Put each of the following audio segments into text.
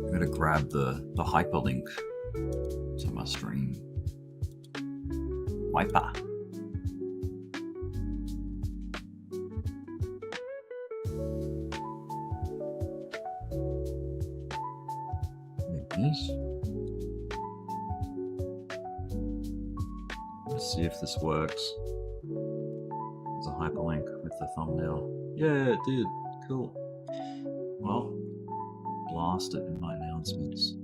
I'm gonna grab the hyperlink to my stream. Wiper. There it is. Let's see if this works. There's a hyperlink with the thumbnail. Yeah, it did. Cool. Well, blast it in my announcements.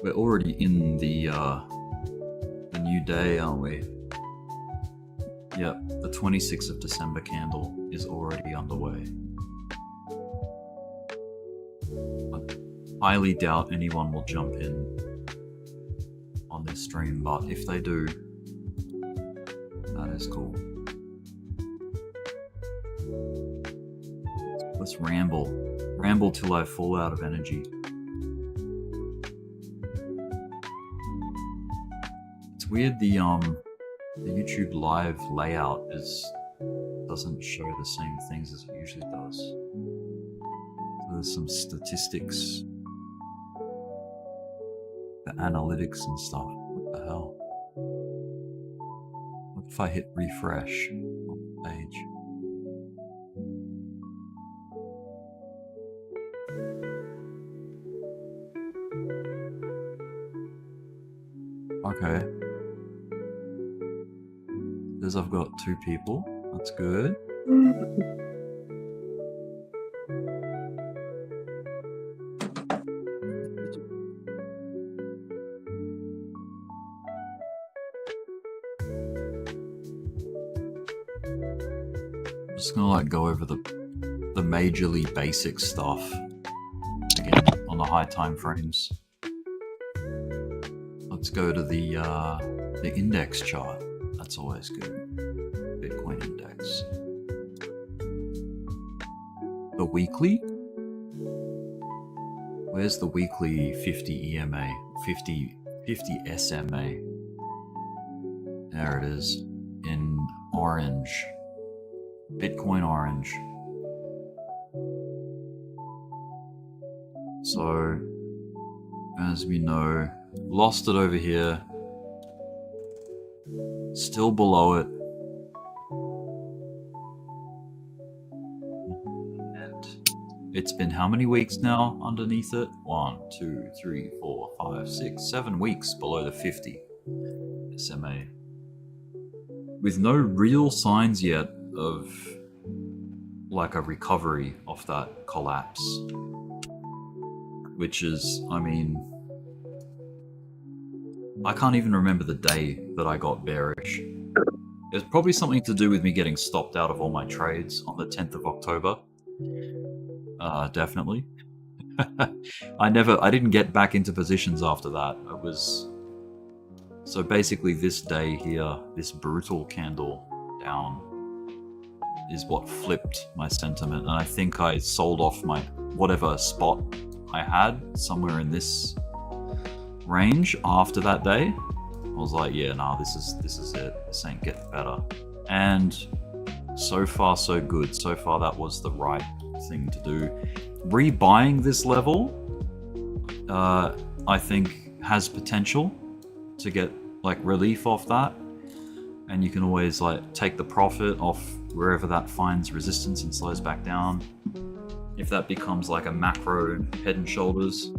We're already in the new day, aren't we? Yep, the 26th of December candle is already underway. I highly doubt anyone will jump in on this stream, but if they do, that is cool. Let's ramble till I fall out of energy. It's weird, the YouTube live layout doesn't show the same things as it usually does. So there's some statistics, the analytics and stuff. What the hell? What if I hit refresh on the page? Okay. Says I've got 2 people. That's good. I'm just gonna like go over the majorly basic stuff again on the high time frames. Let's go to the index chart. That's always good. Bitcoin index. The weekly? Where's the weekly 50 EMA? 50 SMA? There it is. In orange. Bitcoin orange. So, as we know, lost it over here. Still below it. And it's been how many weeks now underneath it? 1, 2, 3, 4, 5, 6, 7 weeks below the 50 SMA. With no real signs yet of like a recovery off that collapse. Which is, I mean, I can't even remember the day that I got bearish. It's probably something to do with me getting stopped out of all my trades on the 10th of October. Definitely. I didn't get back into positions after that. It was... So basically this day here, this brutal candle down, is what flipped my sentiment. And I think I sold off my whatever spot I had somewhere in this range after that day. I was like, yeah, nah, this is it. This ain't getting better. And so far so good. So far that was the right thing to do. Rebuying this level, I think has potential to get like relief off that. And you can always like take the profit off wherever that finds resistance and slows back down. If that becomes like a macro head and shoulders.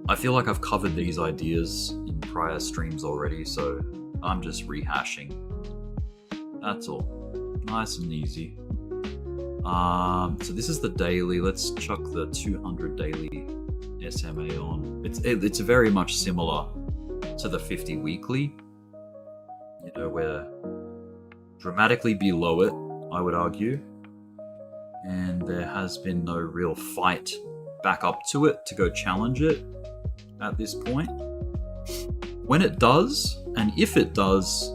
I feel like I've covered these ideas in prior streams already, so I'm just rehashing. That's all. Nice and easy. So this is the daily. Let's chuck the 200 daily SMA on. It's very much similar to the 50 weekly. You know, we're dramatically below it, I would argue. And there has been no real fight back up to it to go challenge it at this point. When it does, and if it does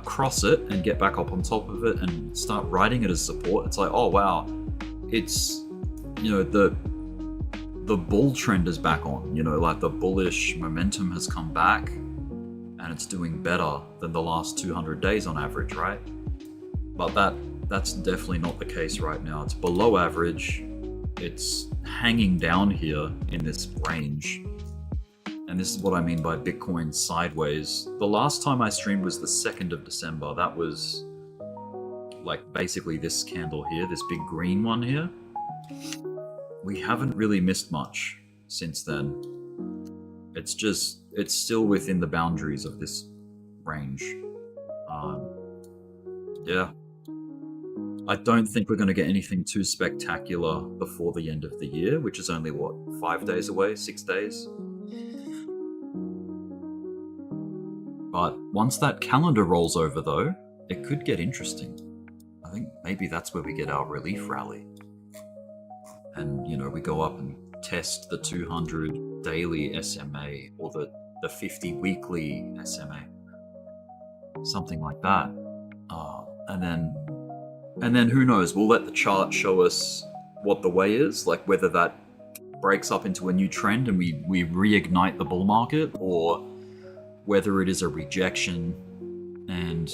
cross it and get back up on top of it and start riding it as support, it's like, oh wow, it's, you know, the bull trend is back on. You know, like the bullish momentum has come back, and it's doing better than the last 200 days on average, right? But that's definitely not the case right now. It's below average. It's hanging down here in this range. And this is what I mean by Bitcoin sideways. The last time I streamed was the 2nd of December. That was like basically this candle here, this big green one here. We haven't really missed much since then. It's still within the boundaries of this range. Yeah. I don't think we're going to get anything too spectacular before the end of the year, which is only, what, 5 days away, 6 days? But once that calendar rolls over, though, it could get interesting. I think maybe that's where we get our relief rally. And, you know, we go up and test the 200 daily SMA or the 50 weekly SMA. Something like that. And then who knows, we'll let the chart show us what the way is, like whether that breaks up into a new trend and we reignite the bull market, or whether it is a rejection and,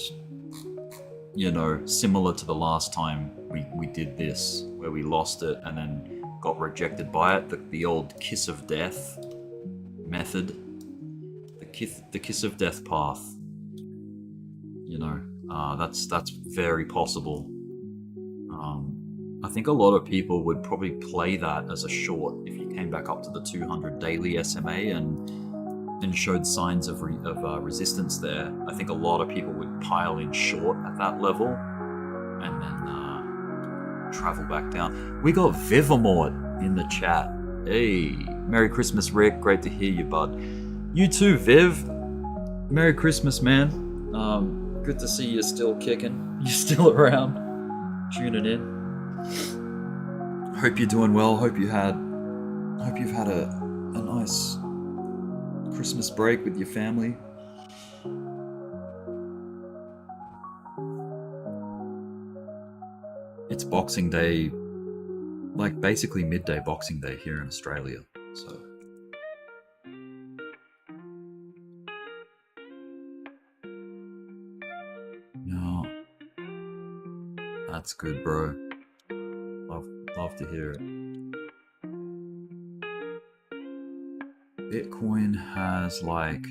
you know, similar to the last time we did this, where we lost it and then got rejected by it, the old kiss of death method, the kiss of death path, you know, that's very possible. I think a lot of people would probably play that as a short if you came back up to the 200 daily SMA and showed signs of resistance there. I think a lot of people would pile in short at that level and then travel back down. We got Vivamort in the chat. Hey, Merry Christmas, Rick. Great to hear you, bud. You too, Viv. Merry Christmas, man. Good to see you still kicking. You're still around, tuning in. Hope you're doing well. Hope you've had a nice Christmas break with your family. It's Boxing Day, like basically midday Boxing Day here in Australia. So no, that's good, bro. Love to hear it. Bitcoin has like,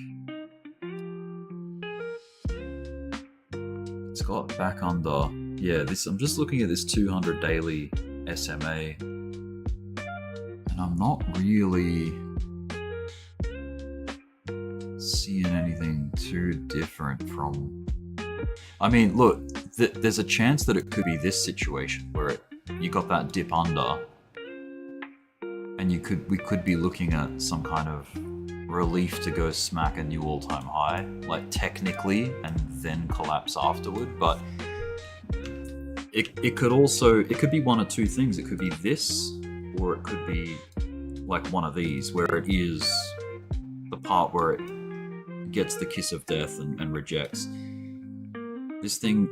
it's got back under, yeah, this, I'm just looking at this 200 daily SMA and I'm not really seeing anything too different from, I mean, look, there's a chance that it could be this situation where you got that dip under and we could be looking at some kind of relief to go smack a new all-time high, like technically, and then collapse afterward. But it could be one of two things. It could be this, or it could be like one of these, where it is the part where it gets the kiss of death and rejects. This thing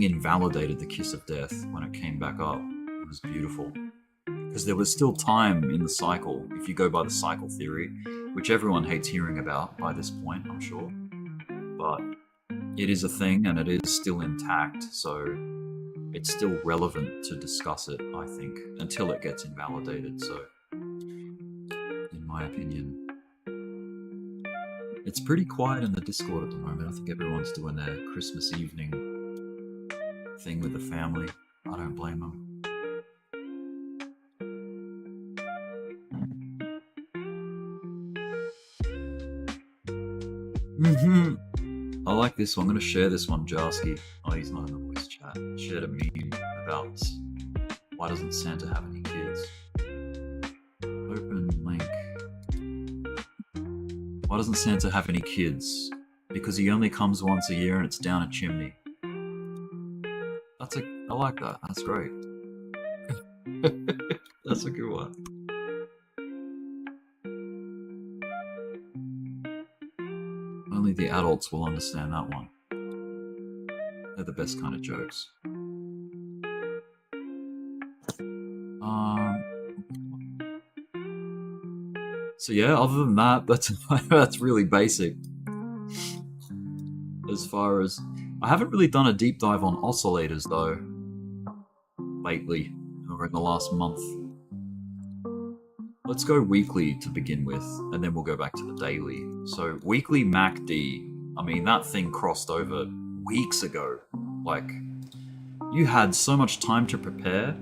invalidated the kiss of death when it came back up. It was beautiful. Because there was still time in the cycle, if you go by the cycle theory, which everyone hates hearing about by this point, I'm sure. But it is a thing and it is still intact, so it's still relevant to discuss it, I think, until it gets invalidated. So, in my opinion, it's pretty quiet in the Discord at the moment. I think everyone's doing their Christmas evening thing with the family. I don't blame them. I like this one. I'm going to share this one, Jarsky. Oh, he's not in the voice chat. Shared a meme about why doesn't Santa have any kids? Open link. Why doesn't Santa have any kids? Because he only comes once a year and it's down a chimney. I like that. That's great. That's a good one. Only the adults will understand that one. They're the best kind of jokes. So yeah, other than that, that's really basic. As far as I haven't really done a deep dive on oscillators though lately, or in the last month. Let's go weekly to begin with, and then we'll go back to the daily. So weekly MACD, I mean, that thing crossed over weeks ago. Like, you had so much time to prepare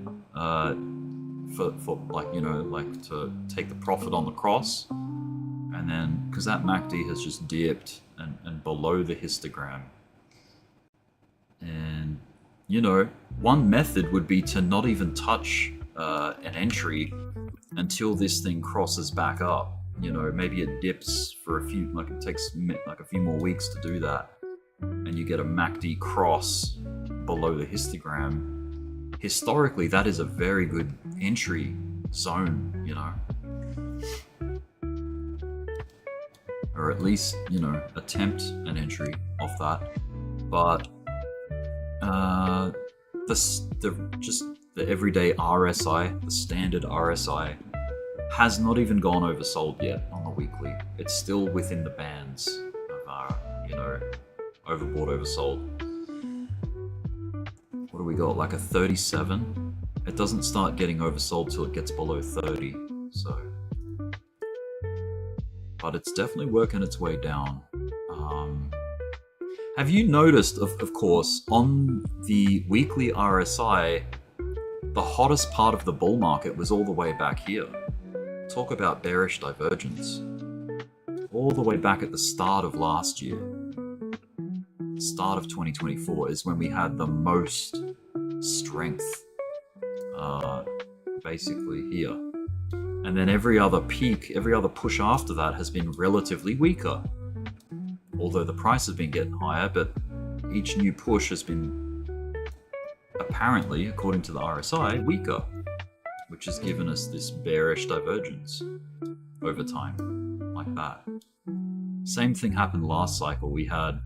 for like, you know, like to take the profit on the cross. And then, because that MACD has just dipped and below the histogram. And, you know, one method would be to not even touch an entry until this thing crosses back up. You know, maybe it dips for a few, like it takes like a few more weeks to do that, and you get a MACD cross below the histogram. Historically, that is a very good entry zone, you know, or at least, you know, attempt an entry off that. But the everyday RSI, the standard RSI, has not even gone oversold yet on the weekly. It's still within the bands of, you know, overbought, oversold. What do we got? Like a 37? It doesn't start getting oversold till it gets below 30. So, but it's definitely working its way down. Have you noticed, of course, on the weekly RSI, the hottest part of the bull market was all the way back here. Talk about bearish divergence. All the way back at the start of last year. Start of 2024 is when we had the most strength, basically here. And then every other peak, every other push after that has been relatively weaker. Although the price has been getting higher, but each new push has been apparently, according to the RSI, weaker, which has given us this bearish divergence over time, like that. Same thing happened last cycle. We had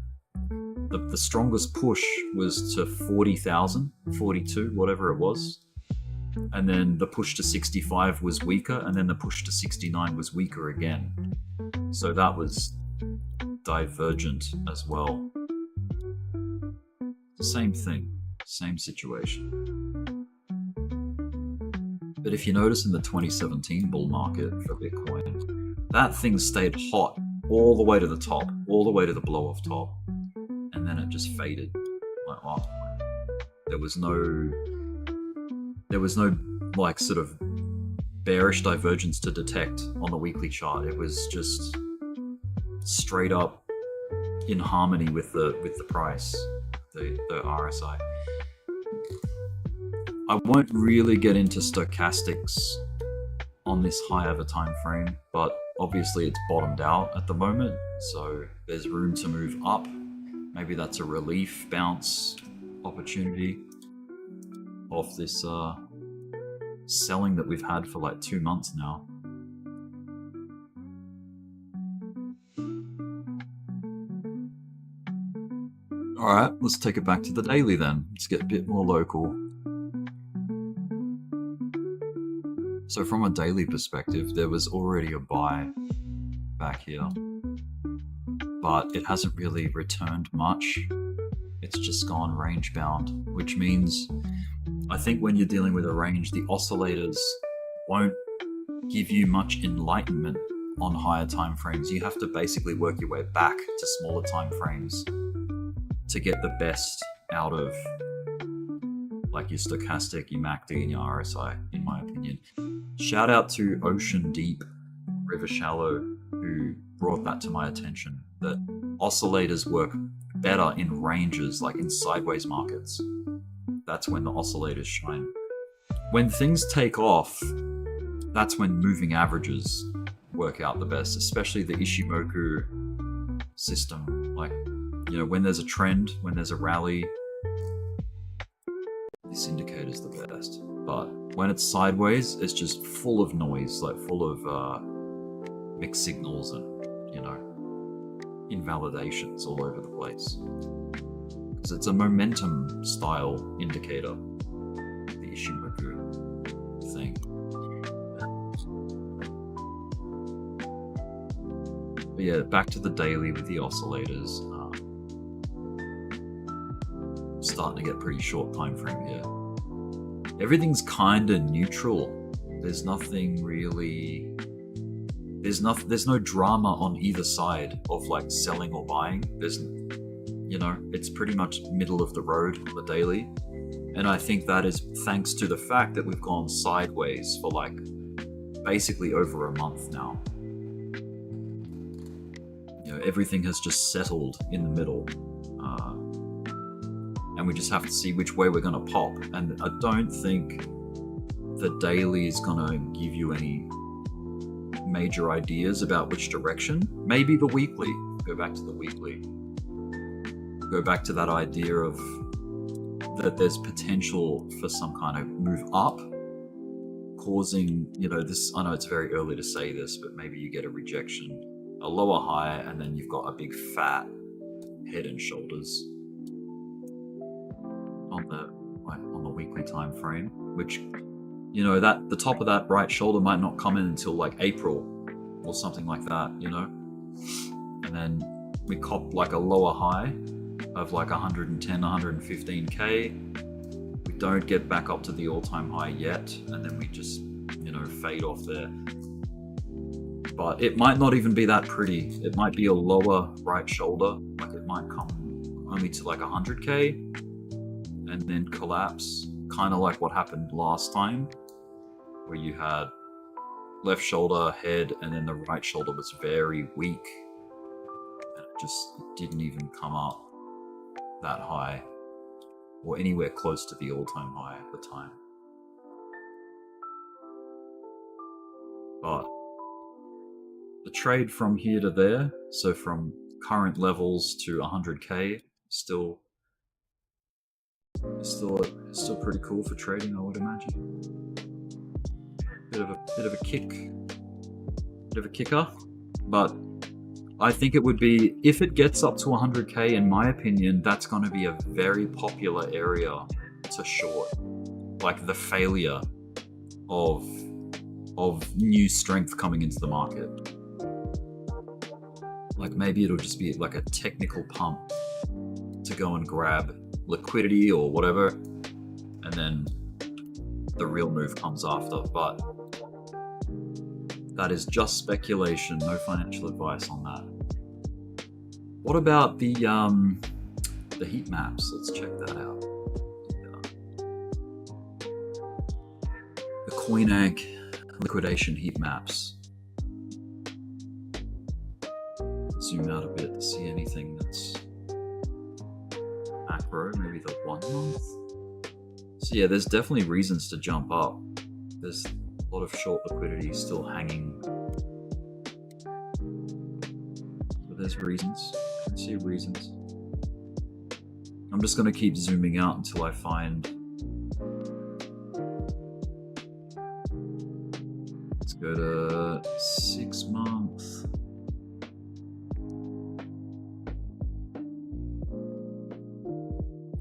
the strongest push was to 40,000, 42, whatever it was. And then the push to 65 was weaker, and then the push to 69 was weaker again. So that was divergent as well. Same thing, same situation. But if you notice in the 2017 bull market for Bitcoin, that thing stayed hot all the way to the top, all the way to the blow off top, and then it just faded. Like, well, there was no like sort of bearish divergence to detect on the weekly chart. It was just straight up in harmony with the price, the RSI. I won't really get into stochastics on this high of a time frame, but obviously it's bottomed out at the moment, so there's room to move up. Maybe that's a relief bounce opportunity off this selling that we've had for like 2 months now. Alright, let's take it back to the daily then. Let's get a bit more local. So from a daily perspective, there was already a buy back here, but it hasn't really returned much. It's just gone range bound, which means I think when you're dealing with a range, the oscillators won't give you much enlightenment on higher time frames. You have to basically work your way back to smaller time frames to get the best out of like your stochastic, your MACD, and your RSI, in my opinion. Shout out to Ocean Deep, River Shallow, who brought that to my attention, that oscillators work better in ranges, like in sideways markets. That's when the oscillators shine. When things take off, that's when moving averages work out the best, especially the Ishimoku system. Like, you know, when there's a trend, when there's a rally, this indicator's the best. But when it's sideways, it's just full of noise, like full of mixed signals and, you know, invalidations all over the place. Because it's a momentum style indicator, the Ishimoku thing. But yeah, back to the daily with the oscillators. Starting to get pretty short time frame here. Everything's kind of neutral. There's nothing really. There's no drama on either side of like selling or buying. It's pretty much middle of the road on the daily. And I think that is thanks to the fact that we've gone sideways for like basically over a month now. Everything has just settled in the middle. And we just have to see which way we're going to pop. And I don't think the daily is going to give you any major ideas about which direction. Maybe the weekly. Go back to the weekly. Go back to that idea of that there's potential for some kind of move up, causing, this, I know it's very early to say this, but maybe you get a rejection, a lower high, and then you've got a big fat head and shoulders on the weekly time frame, which that the top of that right shoulder might not come in until like April or something like that, and then we cop like a lower high of like 110, 115k. We don't get back up to the all-time high yet, and then we just fade off there. But it might not even be that pretty. It might be a lower right shoulder, like it might come only to like 100k and then collapse, kind of like what happened last time, where you had left shoulder, head, and then the right shoulder was very weak, and it just didn't even come up that high or anywhere close to the all-time high at the time. But the trade from here to there, so from current levels to 100k, still pretty cool for trading, I would imagine. Bit of a kicker, but I think it would be, if it gets up to 100k, in my opinion, that's going to be a very popular area to short, like the failure of new strength coming into the market. Like maybe it'll just be like a technical pump to go and grab liquidity or whatever, and then the real move comes after. But that is just speculation, no financial advice on that. What about the heat maps? Let's check that out. The CoinAnk liquidation heat maps. Zoom out a bit to see anything that's macro, maybe the 1 month. So yeah, there's definitely reasons to jump up. There's a lot of short liquidity still hanging. But there's reasons. I can see reasons. I'm just going to keep zooming out until I find. Let's go to 6 months.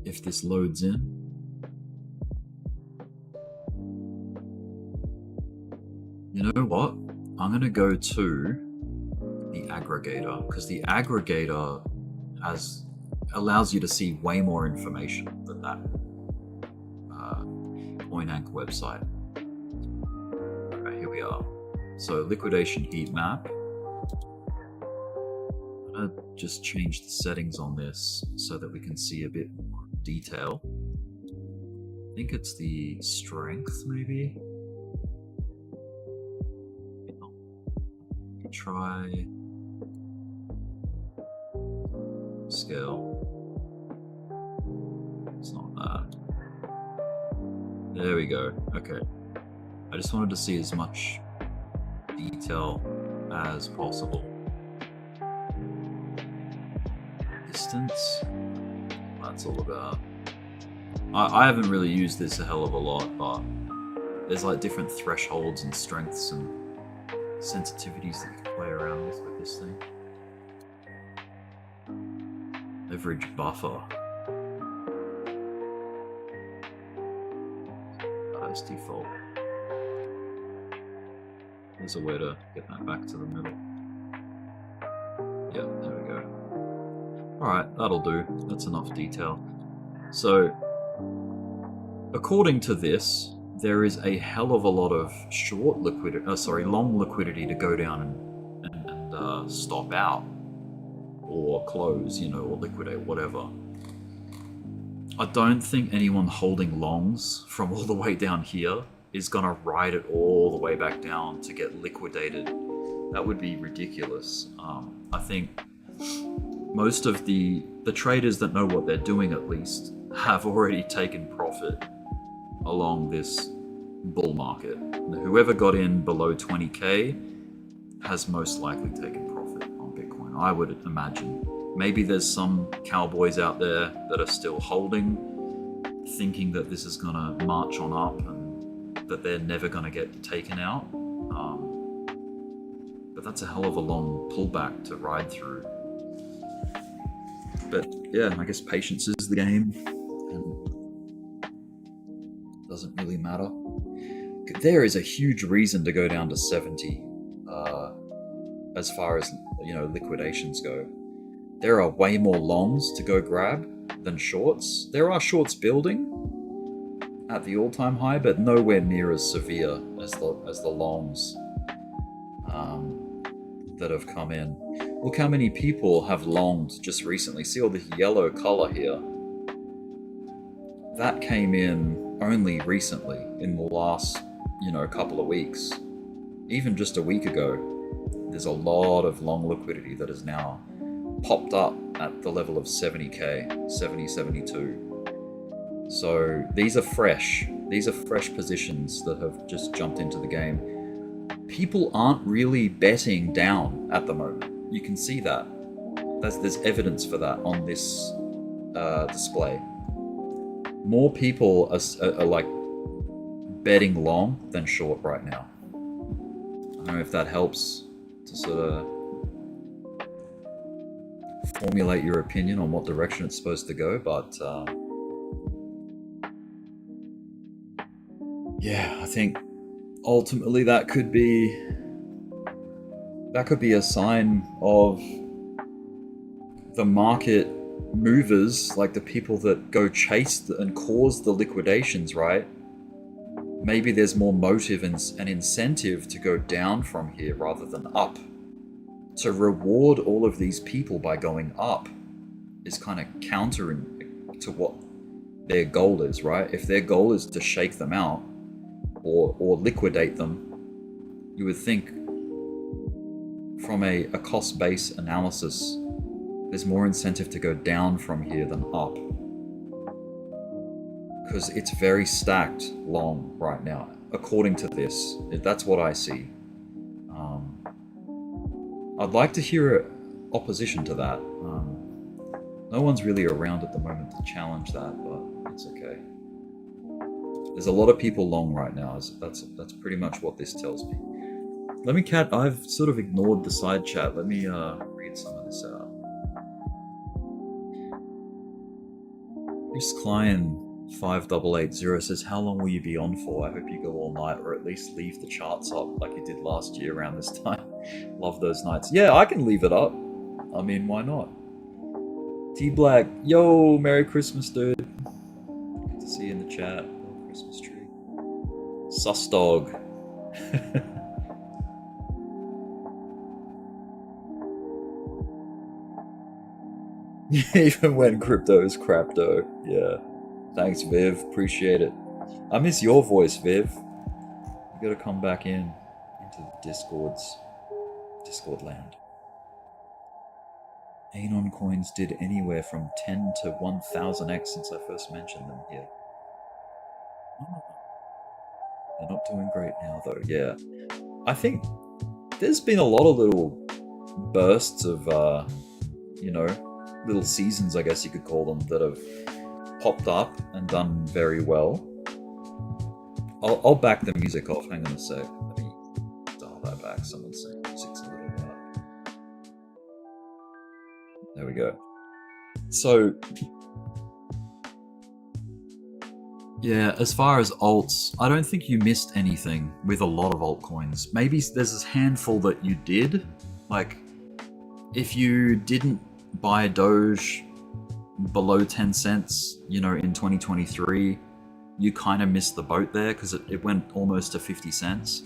If this loads in. You know what? I'm going to go to the aggregator, because the aggregator allows you to see way more information than that CoinAnk website. Alright, here we are. So liquidation heat map. I'm going to just change the settings on this so that we can see a bit more detail. I think it's the strength, maybe. Try scale. It's not that. There we go. Okay. I just wanted to see as much detail as possible. Distance. That's all about. I haven't really used this a hell of a lot, but there's like different thresholds and strengths and sensitivities that you can play around with this thing. Leverage buffer. As default. There's a way to get that back to the middle. Alright, that'll do. That's enough detail. So, according to this, there is a hell of a lot of long liquidity to go down and stop out, or close, or liquidate, whatever. I don't think anyone holding longs from all the way down here is gonna ride it all the way back down to get liquidated. That would be ridiculous. I think most of the traders that know what they're doing, at least, have already taken profit along this bull market. Whoever got in below 20k has most likely taken profit on Bitcoin, I would imagine. Maybe there's some cowboys out there that are still holding, thinking that this is gonna march on up and that they're never gonna get taken out. But that's a hell of a long pullback to ride through. But yeah, I guess patience is the game, and it doesn't really matter. There is a huge reason to go down to 70 as far as liquidations go. There are way more longs to go grab than shorts. There are shorts building at the all-time high, but nowhere near as severe as the longs that have come in. Look how many people have longed just recently. See all the yellow color here? That came in only recently, in the last, couple of weeks. Even just a week ago, there's a lot of long liquidity that has now popped up at the level of 70k, 70, 72. So these are fresh. These are fresh positions that have just jumped into the game. People aren't really betting down at the moment. You can see that. There's evidence for that on this display. More people are like betting long than short right now. I don't know if that helps to sort of formulate your opinion on what direction it's supposed to go, but yeah, I think ultimately that could be a sign of the market movers, like the people that go chase and cause the liquidations, right? Maybe there's more motive and an incentive to go down from here rather than up. To reward all of these people by going up is kind of counter to what their goal is, right? If their goal is to shake them out or liquidate them, you would think from a cost-based analysis, there's more incentive to go down from here than up. Because it's very stacked long right now, according to this. That's what I see. I'd like to hear opposition to that. No one's really around at the moment to challenge that, but it's okay. There's a lot of people long right now. That's pretty much what this tells me. I've sort of ignored the side chat. Let me read some of this out. Chris Klein 5880 says, how long will you be on for? I hope you go all night, or at least leave the charts up like you did last year around this time. Love those nights. Yeah, I can leave it up. I mean, why not? T Black, yo, Merry Christmas, dude. Good to see you in the chat. Oh, Christmas tree. Sus dog. Even when crypto is crapto. Yeah. Thanks, Viv. Appreciate it. I miss your voice, Viv. You gotta come back into the Discord land. Anon coins did anywhere from 10 to 1000x since I first mentioned them here. Oh. They're not doing great now, though. Yeah. I think there's been a lot of little bursts of, little seasons, I guess you could call them, that have popped up and done very well. I'll back the music off. Hang on a sec. Let me dial that back. Someone's saying music's a little loud. There we go. So, yeah, as far as alts, I don't think you missed anything with a lot of altcoins. Maybe there's this handful that you did. Like, if you didn't buy Doge below 10 cents, you know, in 2023, you kind of missed the boat there because it went almost to 50 cents.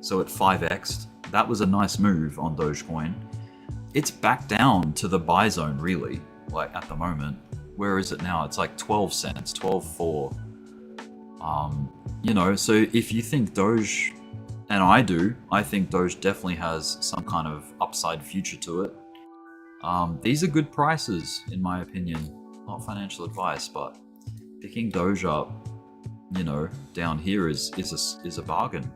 So it 5x'd. That was a nice move on Dogecoin. It's back down to the buy zone, really, like at the moment. Where is it now? It's like 12 cents, 12.4. You know, so if you think Doge, and I do, I think Doge definitely has some kind of upside future to it. These are good prices, in my opinion. Not financial advice, but picking Doge up, you know, down here is a bargain.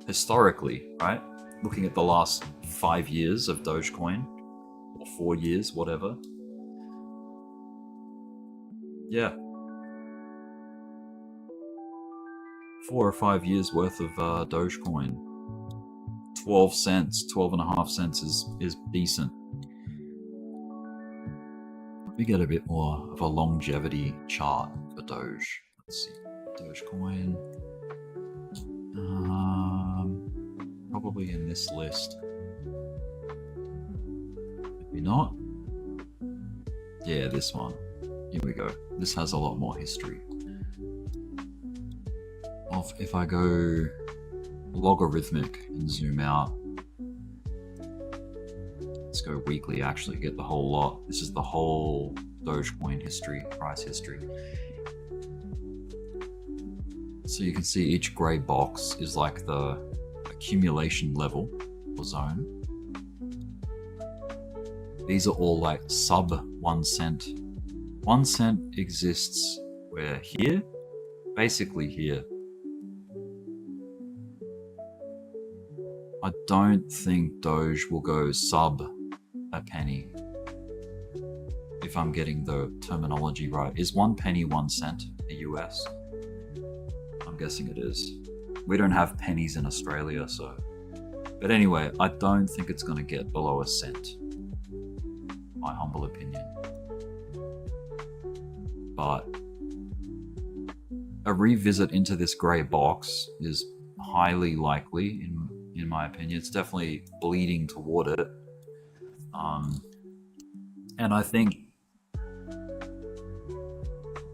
Historically, right? Looking at the last 5 years of Dogecoin, or 4 years, whatever. Yeah. 4 or 5 years worth of Dogecoin. 12 cents, 12.5 cents is decent. Let me get a bit more of a longevity chart for Doge. Let's see, Dogecoin. Probably in this list. Maybe not. Yeah, this one. Here we go. This has a lot more history. If I go logarithmic and zoom out, let's go weekly, actually get the whole lot. This is the whole Dogecoin history, price history. So you can see each gray box is like the accumulation level or zone. These are all like sub 1 cent. 1 cent exists where here, basically here. I don't think Doge will go sub a penny. If I'm getting the terminology right. Is 1 penny 1 cent the US? I'm guessing it is. We don't have pennies in Australia, so. But anyway, I don't think it's going to get below a cent. My humble opinion. But a revisit into this grey box is highly likely, in my opinion. It's definitely bleeding toward it. And I think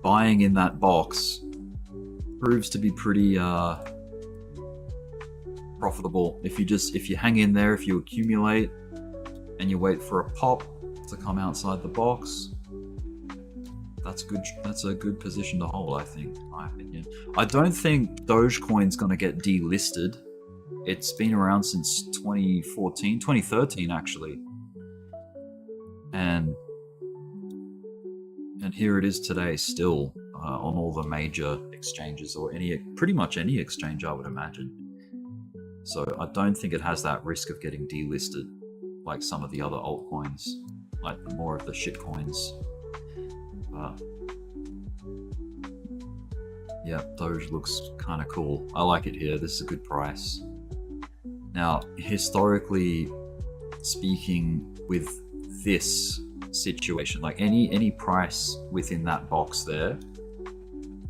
buying in that box proves to be pretty profitable. If you hang in there, if you accumulate and you wait for a pop to come outside the box, that's good. That's a good position to hold, I think, in my opinion. I don't think Dogecoin's going to get delisted. It's been around since 2013 actually. And here it is today, still on all the major exchanges, or pretty much any exchange, I would imagine. So I don't think it has that risk of getting delisted like some of the other altcoins, like more of the shit coins. Yeah, Doge looks kind of cool. I like it here. This is a good price. Now, historically speaking, with this situation, like any price within that box there,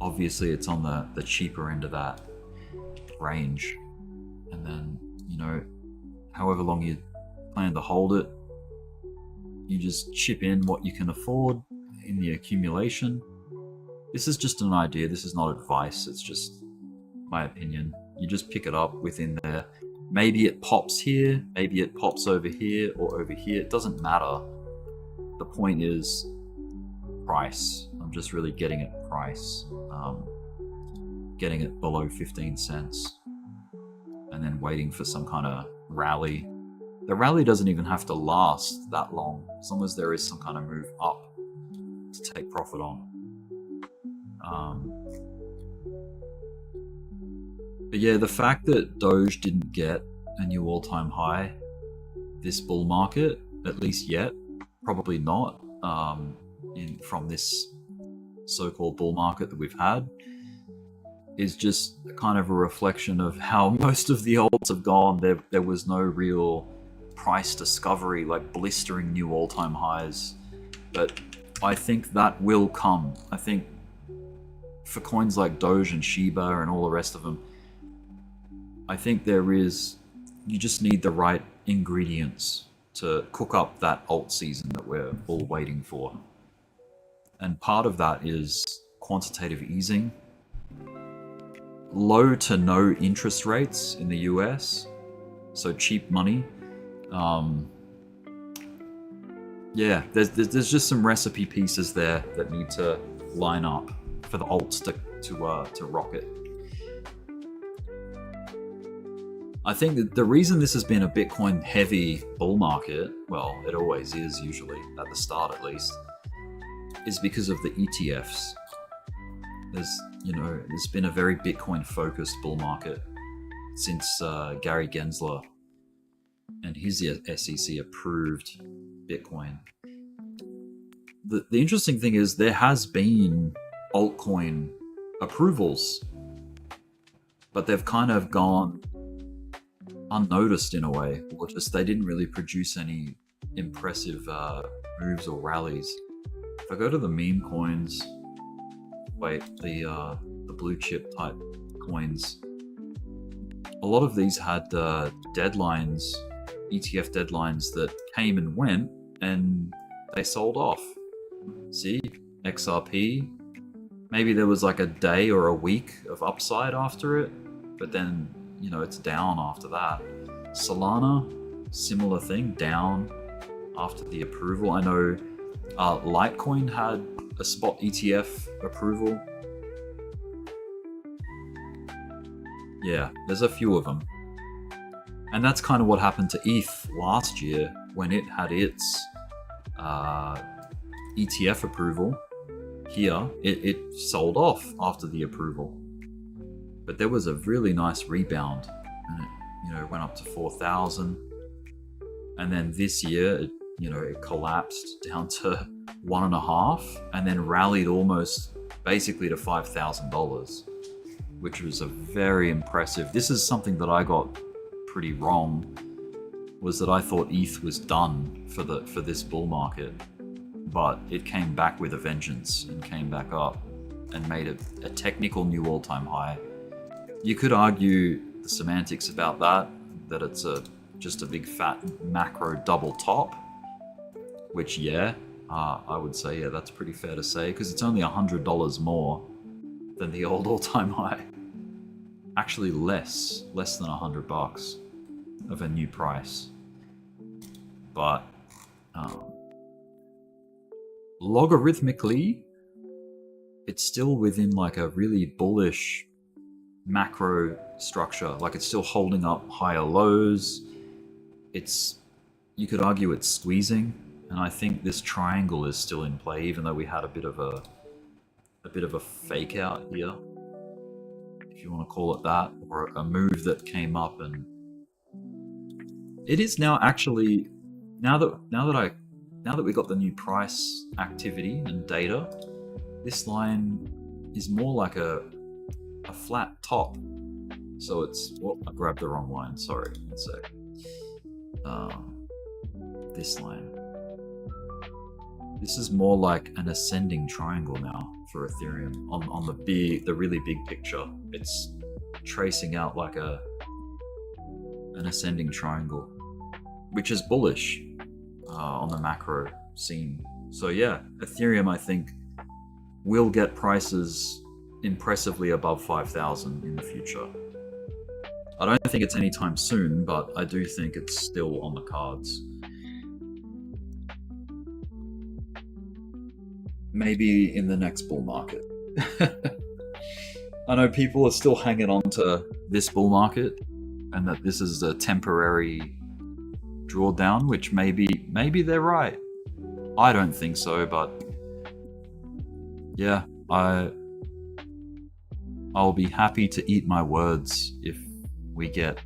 obviously it's on the cheaper end of that range. And then, you know, however long you plan to hold it, you just chip in what you can afford in the accumulation. This is just an idea. This is not advice. It's just my opinion. You just pick it up within there. Maybe it pops here, maybe it pops over here or over here. It doesn't matter. The point is price. I'm just really getting it price. Getting it below 15 cents. And then waiting for some kind of rally. The rally doesn't even have to last that long, as long as there is some kind of move up to take profit on. But yeah, the fact that Doge didn't get a new all-time high this bull market, at least yet, probably not, from this so-called bull market that we've had, is just kind of a reflection of how most of the alts have gone. There was no real price discovery, like blistering new all-time highs. But I think that will come. I think for coins like Doge and Shiba and all the rest of them, I think you just need the right ingredients to cook up that alt season that we're all waiting for. And part of that is quantitative easing, low to no interest rates in the US, so cheap money. Yeah, there's just some recipe pieces there that need to line up for the alts to rocket. I think that the reason this has been a Bitcoin heavy bull market, well, it always is usually, at the start at least, is because of the ETFs. There's been a very Bitcoin focused bull market since Gary Gensler and his SEC approved Bitcoin. The interesting thing is there has been altcoin approvals, but they've kind of gone unnoticed in a way, or just they didn't really produce any impressive moves or rallies. If I go to the meme coins, the blue chip type coins, a lot of these had deadlines, ETF deadlines that came and went, and they sold off. See, XRP, maybe there was like a day or a week of upside after it, but then it's down after that. Solana, similar thing, down after the approval. I know Litecoin had a spot ETF approval. Yeah, there's a few of them. And that's kind of what happened to ETH last year when it had its ETF approval. Here, it sold off after the approval. But there was a really nice rebound, and it went up to 4,000. And then this year, it collapsed down to 1.5, and then rallied almost basically to $5,000, which was a very impressive. This is something that I got pretty wrong, was that I thought ETH was done for this bull market, but it came back with a vengeance and came back up and made a technical new all-time high. You could argue the semantics about that it's just a big fat macro double top, which I would say, that's pretty fair to say, because it's only $100 more than the old all-time high. Actually less than $100 of a new price. But logarithmically, it's still within like a really bullish macro structure. Like it's still holding up higher lows. You could argue it's squeezing, and I think this triangle is still in play, even though we had a bit of a fake out here, if you want to call it that, or a move that came up. And it is now actually, now that we got the new price activity and data, this line is more like a flat top. So it's, I grabbed the wrong line, sorry, one sec. This line. This is more like an ascending triangle now for Ethereum on the really big picture. It's tracing out like an ascending triangle, which is bullish on the macro scene. So yeah, Ethereum, I think, will get prices impressively above 5,000 in the future. I don't think it's anytime soon, but I do think it's still on the cards. Maybe in the next bull market. I know people are still hanging on to this bull market and that this is a temporary drawdown, which maybe they're right. I don't think so, but yeah, I'll be happy to eat my words if we get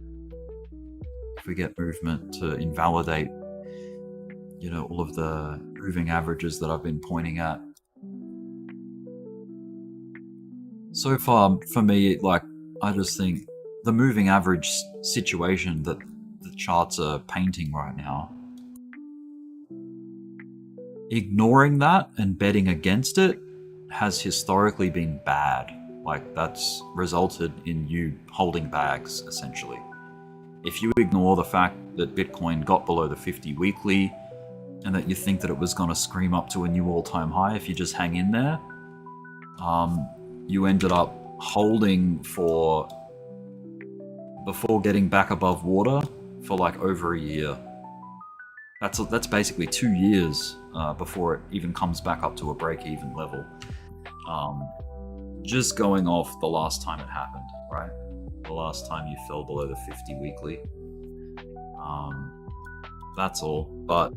movement to invalidate, all of the moving averages that I've been pointing at. So far, for me, I just think the moving average situation that the charts are painting right now, ignoring that and betting against it has historically been bad. That's resulted in you holding bags, essentially. if you ignore the fact that Bitcoin got below the 50 weekly and that you think that it was going to scream up to a new all-time high, if you just hang in there, you ended up holding for, before getting back above water, for like over a year. That's basically 2 years before it even comes back up to a break-even level. Just going off the last time it happened, right? The last time you fell below the 50 weekly. That's all. But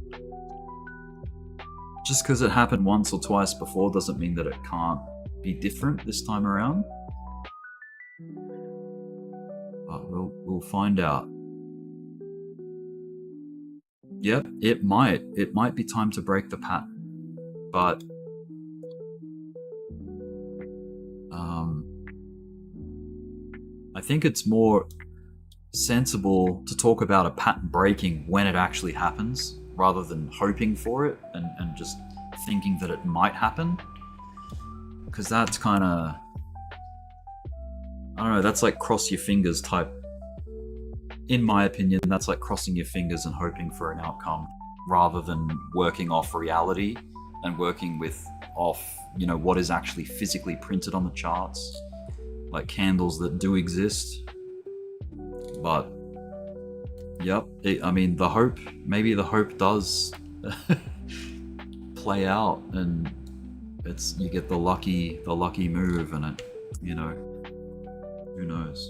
just because it happened once or twice before doesn't mean that it can't be different this time around. But we'll find out. Yep, it might be time to break the pattern, but I think it's more sensible to talk about a pattern breaking when it actually happens, rather than hoping for it and just thinking that it might happen, because that's kind of, I don't know, that's like cross your fingers type. In my opinion, that's like crossing your fingers and hoping for an outcome, rather than working off reality and working off, you know, what is actually physically printed on the charts, like candles that do exist. But yep, I mean, maybe the hope does play out, and you get the lucky move, and it, you know, who knows.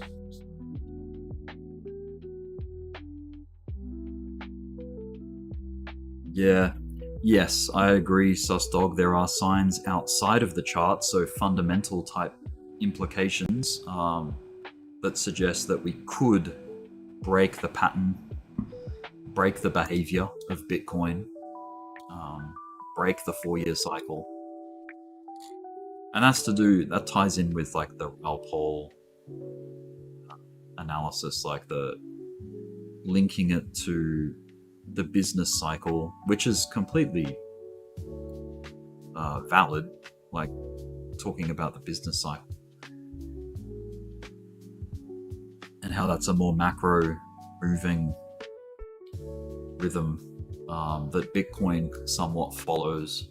Yeah, yes, I agree, SusDog. There are signs outside of the chart, so fundamental type implications that suggest that we could break the pattern, break the behavior of Bitcoin, break the 4-year cycle. And that ties in with like the Ralph Hall analysis, like the linking it to the business cycle, which is completely valid, like talking about the business cycle and how that's a more macro moving rhythm that Bitcoin somewhat follows.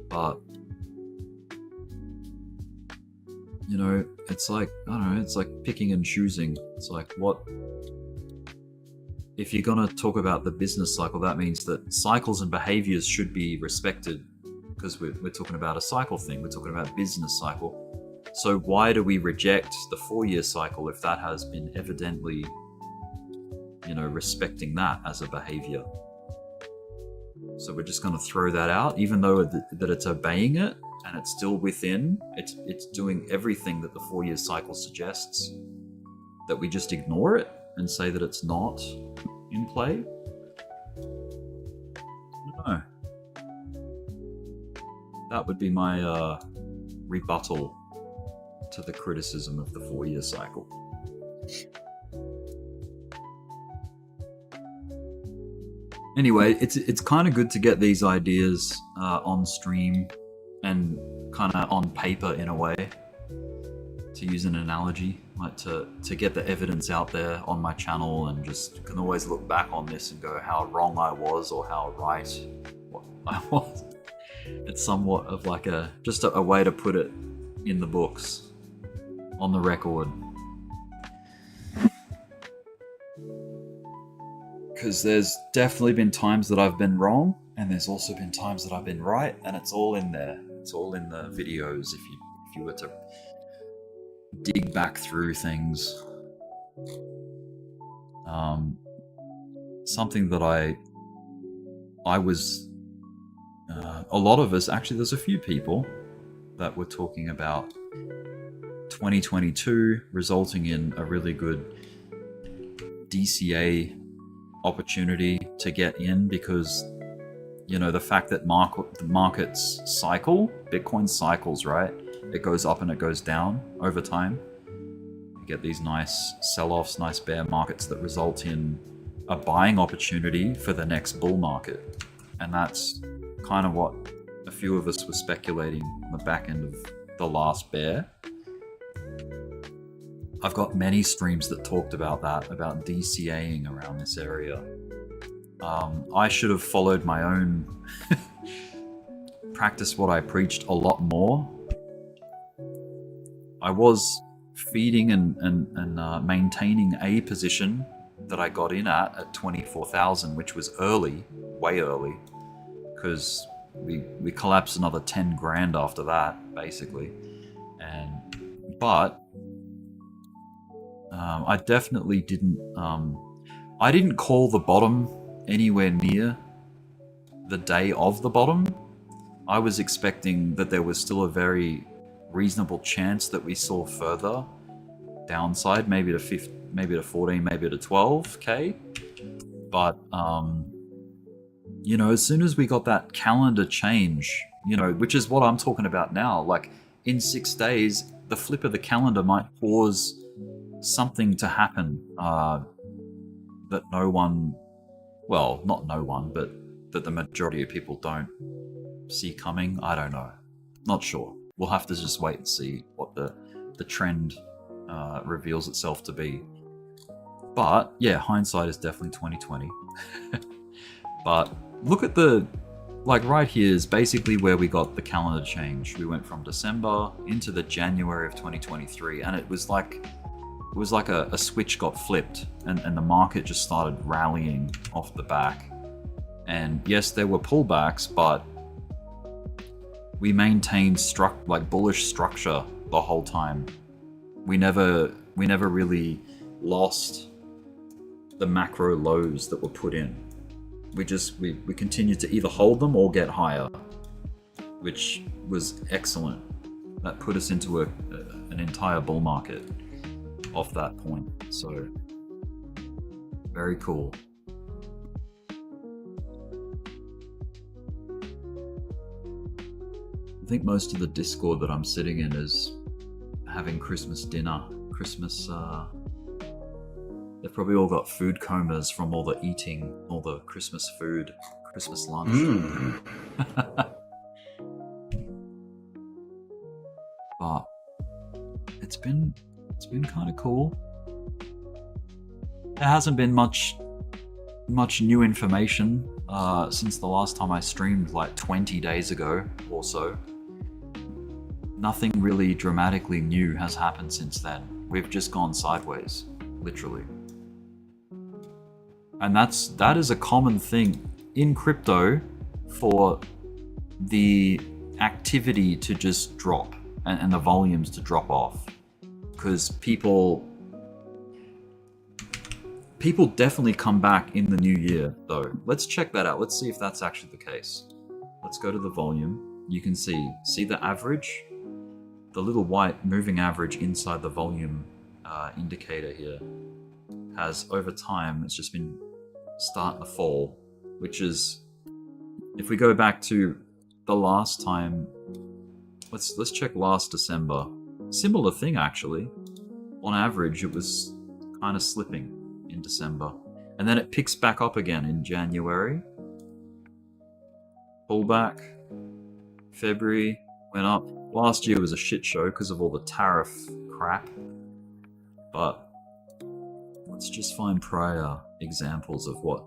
But you know, it's like, I don't know, it's like picking and choosing. It's like, what if you're going to talk about the business cycle, that means that cycles and behaviors should be respected, because we're talking about a cycle thing, we're talking about business cycle. So why do we reject the 4-year cycle if that has been evidently, you know, respecting that as a behavior? So we're just going to throw that out, even though that it's obeying it and it's still within, it's doing everything that the 4-year cycle suggests, that we just ignore it and say that it's not in play? No. That would be my rebuttal to the criticism of the 4-year cycle. Anyway, it's kind of good to get these ideas on stream and kind of on paper in a way, to use an analogy, like to get the evidence out there on my channel, and just can always look back on this and go how wrong I was or how right I was. It's somewhat of like just a way to put it in the books, on the record. Because there's definitely been times that I've been wrong, and there's also been times that I've been right, and it's all in there. It's all in the videos if you were to dig back through things. Something that I was a lot of us, actually there's a few people that were talking about 2022 resulting in a really good DCA opportunity to get in, because you know, the fact that the markets cycle, Bitcoin cycles, right? It goes up and it goes down over time. You get these nice sell-offs, nice bear markets that result in a buying opportunity for the next bull market. And that's kind of what a few of us were speculating on the back end of the last bear. I've got many streams that talked about that, about DCAing around this area. I should have followed my own, practice what I preached a lot more. I was feeding and maintaining a position that I got in at 24,000, which was early, way early, because we collapsed another 10 grand after that, basically. But I definitely didn't. I didn't call the bottom anywhere near the day of the bottom. I was expecting that there was still a very reasonable chance that we saw further downside, maybe to 14, maybe to 12k. But you know, as soon as we got that calendar change, you know, which is what I'm talking about now, like in 6 days, the flip of the calendar might cause something to happen that no one, well, not no one, but that the majority of people don't see coming. I don't know. Not sure. We'll have to just wait and see what the trend reveals itself to be. But yeah, hindsight is definitely 2020. But look at the, like right here is basically where we got the calendar change. We went from December into the January of 2023, and it was like a switch got flipped, and the market just started rallying off the back. And yes, there were pullbacks, but we maintained bullish structure the whole time. We never really lost the macro lows that were put in. We continued to either hold them or get higher, which was excellent. That put us into an entire bull market off that point. So very cool. I think most of the Discord that I'm sitting in is having Christmas dinner. They've probably all got food comas from all the eating, all the Christmas food, Christmas lunch. But it's been kind of cool. There hasn't been much new information since the last time I streamed, like 20 days ago or so. Nothing really dramatically new has happened since then. We've just gone sideways, literally. And that is a common thing in crypto, for the activity to just drop and the volumes to drop off. Because people definitely come back in the new year, though. Let's check that out. Let's see if that's actually the case. Let's go to the volume. You can see the average, the little white moving average inside the volume indicator here has, over time, it's just been starting to fall, which is, if we go back to the last time, let's check last December. Similar thing, actually. On average, it was kind of slipping in December, and then it picks back up again in January. Pullback. February went up. Last year was a shit show because of all the tariff crap. But let's just find prior examples of what.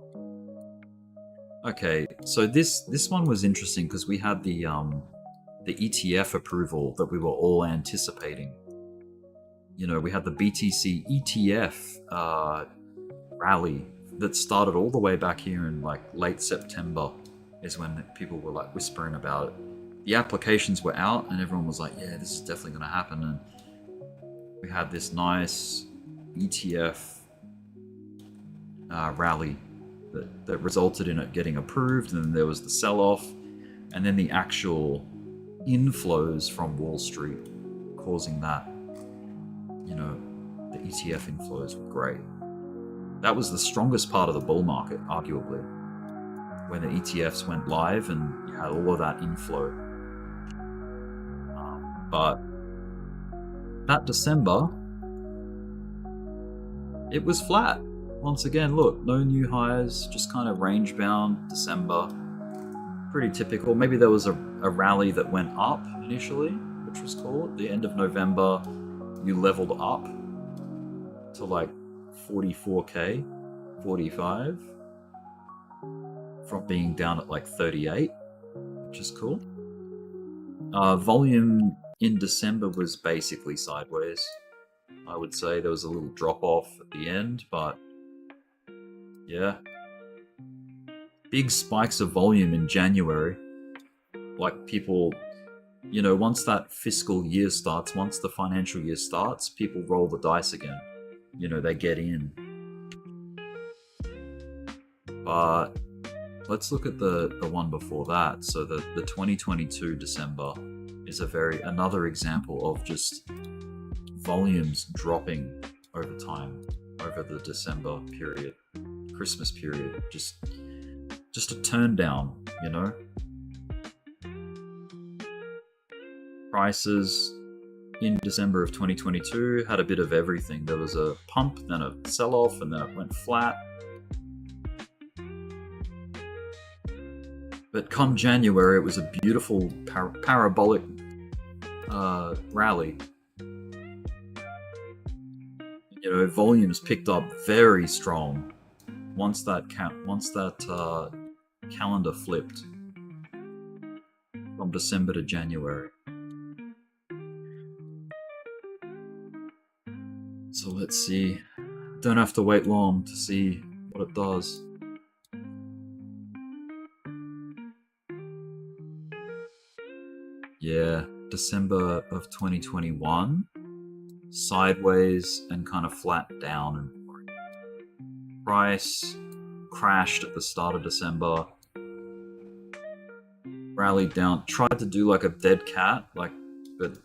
Okay, so this one was interesting because we had the ETF approval that we were all anticipating. You know, we had the BTC ETF rally that started all the way back here in like late September is when people were like whispering about it. The applications were out and everyone was like, yeah, this is definitely going to happen. And we had this nice ETF rally that resulted in it getting approved, and then there was the sell-off, and then the actual inflows from Wall Street causing that. You know, the ETF inflows were great. That was the strongest part of the bull market, arguably, when the ETFs went live and you had all of that inflow. But that December, it was flat. Once again, look, no new highs, just kind of range bound December. Pretty typical. Maybe there was a rally that went up initially, which was cool. At the end of November, you leveled up, to like 44k, 45, from being down at like 38, which is cool. Volume in December was basically sideways. I would say there was a little drop off at the end, but yeah. Big spikes of volume in January. Like people, you know, once that fiscal year starts, once the financial year starts, people roll the dice again. You know, they get in. But let's look at the one before that. So the 2022 December is another example of just volumes dropping over time, over the December period, Christmas period, just a turn down, you know. Prices in December of 2022 had a bit of everything. There was a pump, then a sell-off, and then it went flat. But come January, it was a beautiful parabolic rally. You know, volumes picked up very strong once that calendar flipped from December to January. So let's see. Don't have to wait long to see what it does. Yeah, December of 2021, sideways and kind of flat down. Price crashed at the start of December, rallied down, tried to do like a dead cat, but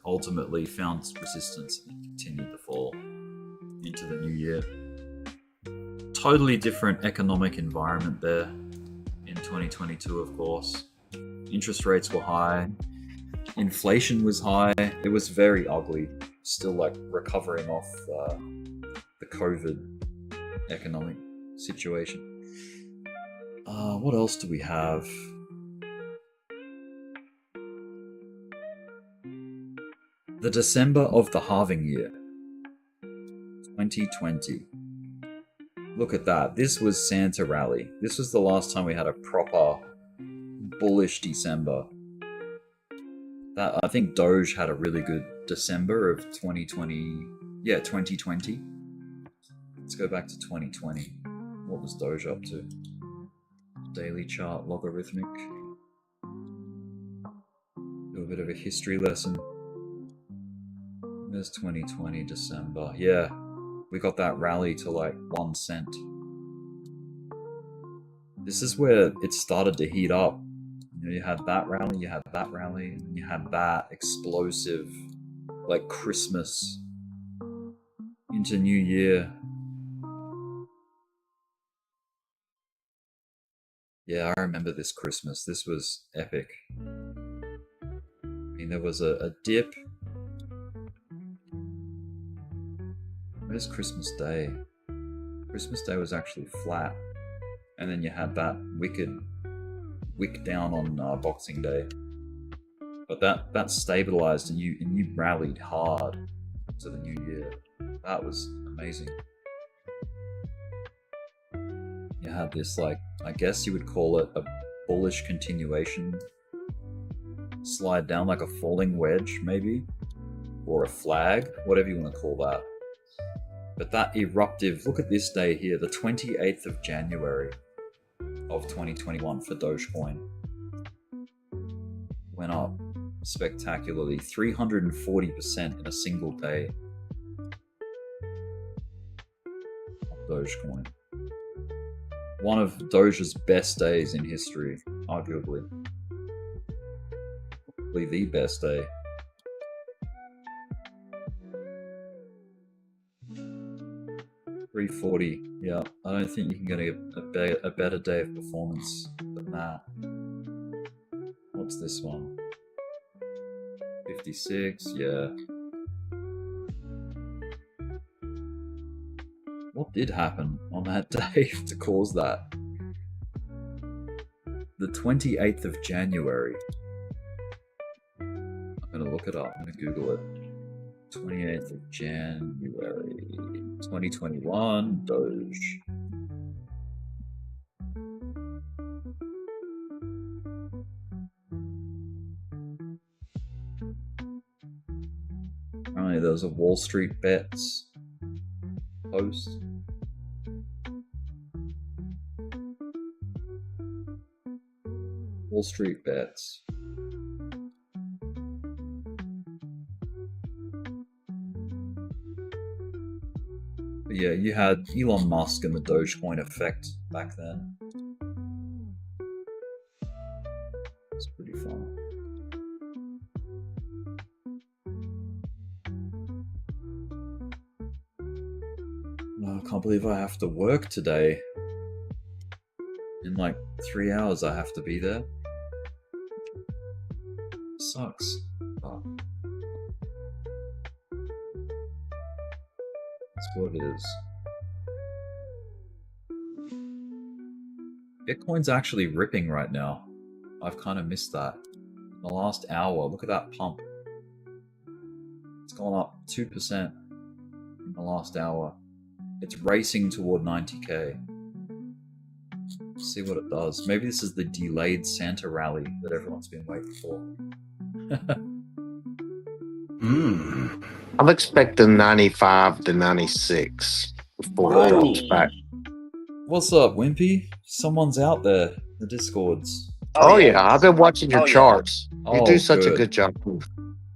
ultimately found resistance and continued to fall into the new year. Totally different economic environment there in 2022, of course. Interest rates were high. Inflation was high. It was very ugly. Still like recovering off the COVID economic situation. What else do we have? The December of the halving year, 2020. Look at that. This was Santa rally. This was the last time we had a proper bullish December. I think Doge had a really good December of 2020. Yeah, 2020. Let's go back to 2020. What was Doge up to? Daily chart, logarithmic. Do a bit of a history lesson. There's 2020 December. Yeah, we got that rally to like 1 cent. This is where it started to heat up. You know, you had that rally, you had that rally, and you had that explosive, like Christmas into New Year. Yeah, I remember this Christmas. This was epic. I mean, there was a dip. Where's Christmas Day? Christmas Day was actually flat. And then you had that wick down on Boxing Day. But that stabilized and you rallied hard to the new year. That was amazing. You had this, like, I guess you would call it a bullish continuation. Slide down like a falling wedge, maybe? Or a flag, whatever you want to call that. But that eruptive, look at this day here, the 28th of January of 2021 for Dogecoin. Went up spectacularly, 340% in a single day. Dogecoin. One of Doge's best days in history, arguably. Probably the best day. $340. Yeah, I don't think you can get a better day of performance than that. What's this one? 56. Yeah. What did happen on that day to cause that? The 28th of January. I'm gonna look it up. I'm gonna Google it. 28th of January 2021, Doge. Apparently there's a Wall Street Bets post. Wall Street Bets. But yeah, you had Elon Musk and the Dogecoin effect back then. It's pretty fun. Oh, I can't believe I have to work today. In like 3 hours I have to be there. Sucks. Oh. That's what it is. Bitcoin's actually ripping right now. I've kind of missed that. In the last hour, look at that pump. It's gone up 2% in the last hour. It's racing toward 90k. See what it does. Maybe this is the delayed Santa rally that everyone's been waiting for. I'm expecting 95 to 96 before it drops back. What's up, Wimpy? Someone's out there. The Discords. Oh yeah, I've been watching your charts. You do such a good job.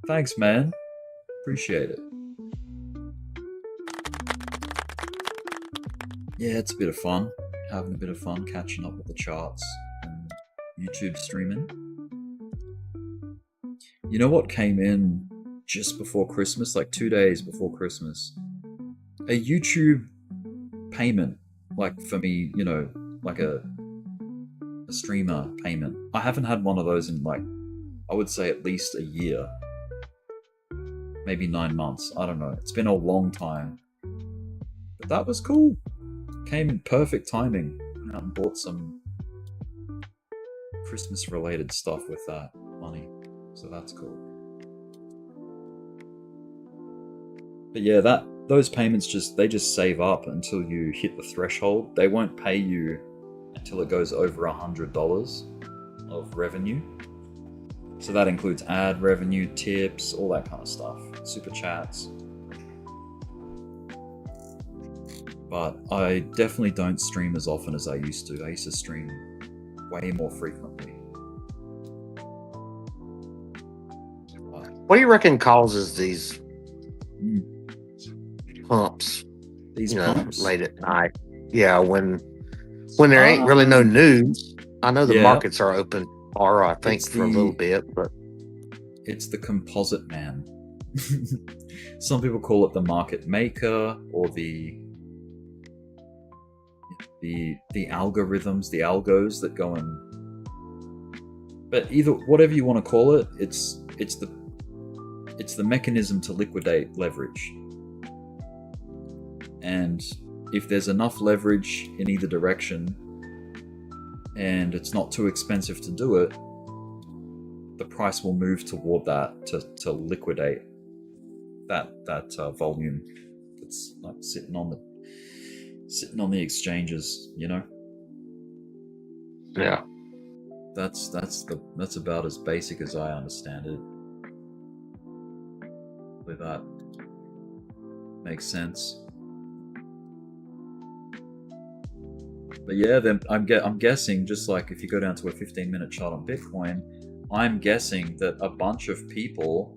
Thanks, man. Appreciate it. Yeah, it's a bit of fun. Having a bit of fun catching up with the charts and YouTube streaming. You know what came in just before Christmas, like 2 days before Christmas? A YouTube payment, like for me, you know, like a streamer payment. I haven't had one of those in like, I would say at least a year. Maybe 9 months, I don't know. It's been a long time. But that was cool. Came in perfect timing. Went out and bought some Christmas related stuff with that money. So that's cool. But yeah, those payments just save up until you hit the threshold. They won't pay you until it goes over $100 of revenue. So that includes ad revenue, tips, all that kind of stuff. Super chats. But I definitely don't stream as often as I used to. I used to stream way more frequently. What do you reckon causes these pumps? These pumps? Late at night. Yeah, when there ain't really no news. I know the markets are open, or I think for a little bit, but it's the composite man. Some people call it the market maker or the algorithms, the algos that go in. But either whatever you want to call it, it's the mechanism to liquidate leverage. And if there's enough leverage in either direction and it's not too expensive to do it, the price will move toward that to liquidate that volume that's like sitting on the exchanges, you know? Yeah. That's about as basic as I understand it. Hopefully that makes sense. But yeah, then I'm guessing, just like if you go down to a 15-minute chart on Bitcoin, I'm guessing that a bunch of people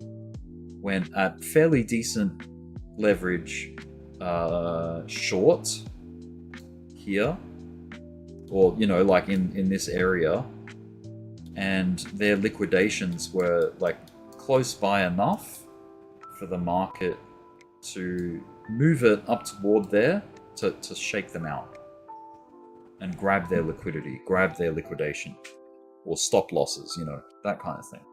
went at fairly decent leverage short here, or like in this area, and their liquidations were like close by enough for the market to move it up toward there to shake them out and grab their liquidity, grab their liquidation, or stop losses, that kind of thing.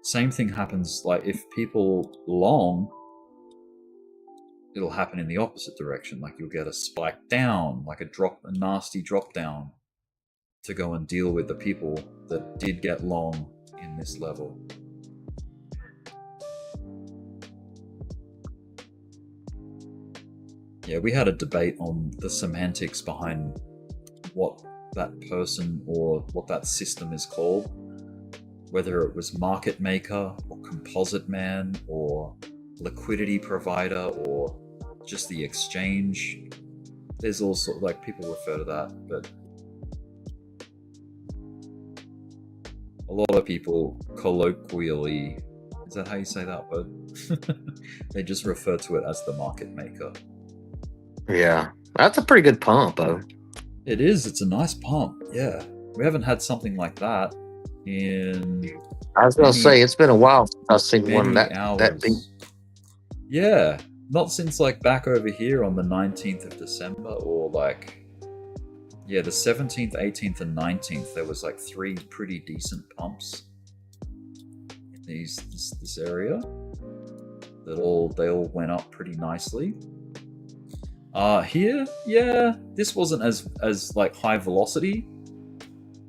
Same thing happens, like if people long, it'll happen in the opposite direction. Like you'll get a spike down, like a nasty drop down to go and deal with the people that did get long in this level. Yeah, we had a debate on the semantics behind what that person or what that system is called, whether it was market maker or composite man or liquidity provider or just the exchange. There's all sort of, like, people refer to that, but a lot of people colloquially, is that how you say that word? They just refer to it as the market maker. Yeah, that's a pretty good pump, though. It is. It's a nice pump. Yeah, we haven't had something like that in. I was gonna say it's been a while since I've seen one many that big. hours. Yeah, not since like back over here on the 19th of December or like, yeah, the 17th, 18th, and 19th. There was like 3 pretty decent pumps in this area that they all went up pretty nicely. Here, yeah, this wasn't as like high velocity,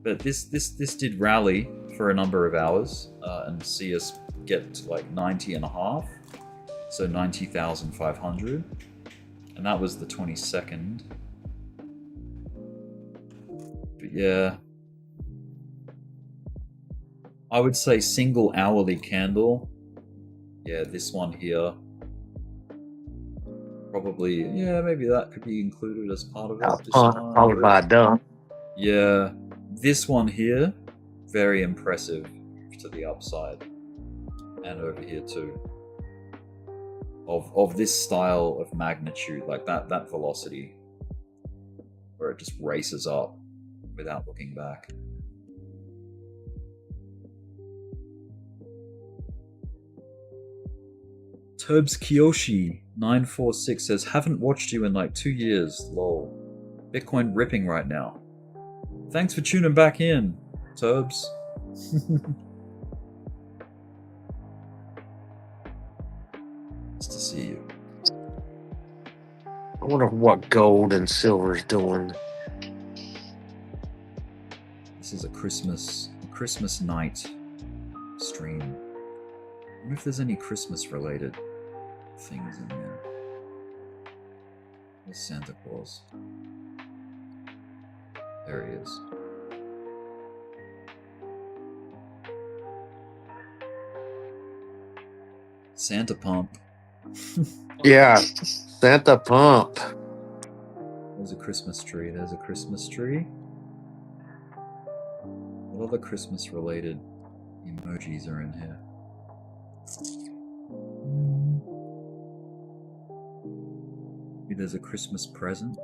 but this did rally for a number of hours and see us get to like 90 and a half, so 90,500, and that was the 22nd. But yeah, I would say single hourly candle. Yeah, this one here. Probably, yeah, maybe that could be included as part of it. Followed by a dump. Yeah, this one here, very impressive to the upside, and over here too. Of this style of magnitude, like that velocity, where it just races up without looking back. Turbs Kiyoshi 946 says, haven't watched you in like 2 years, lol. Bitcoin ripping right now. Thanks for tuning back in, Turbs. Nice to see you. I wonder what gold and silver's doing. This is a Christmas night stream. I wonder if there's any Christmas related things in there. Where's Santa Claus? There he is. Santa pump. Yeah, Santa pump. There's a Christmas tree. There's a Christmas tree. What other Christmas related emojis are in here? Maybe there's a Christmas present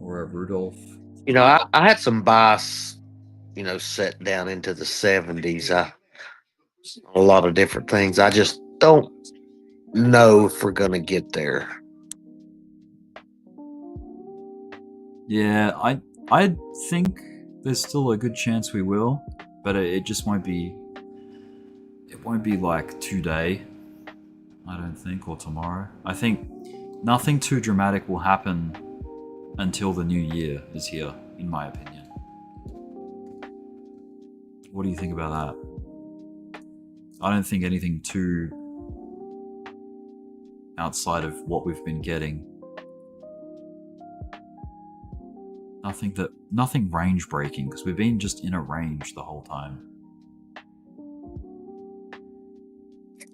or a Rudolph. You know, I had some bias, set down into the 70s. A lot of different things. I just don't know if we're gonna get there. Yeah, I think there's still a good chance we will, but it just won't be. It won't be like today, I don't think, or tomorrow. I think nothing too dramatic will happen until the new year is here, in my opinion. What do you think about that? I don't think anything too outside of what we've been getting. Nothing range breaking, because we've been just in a range the whole time.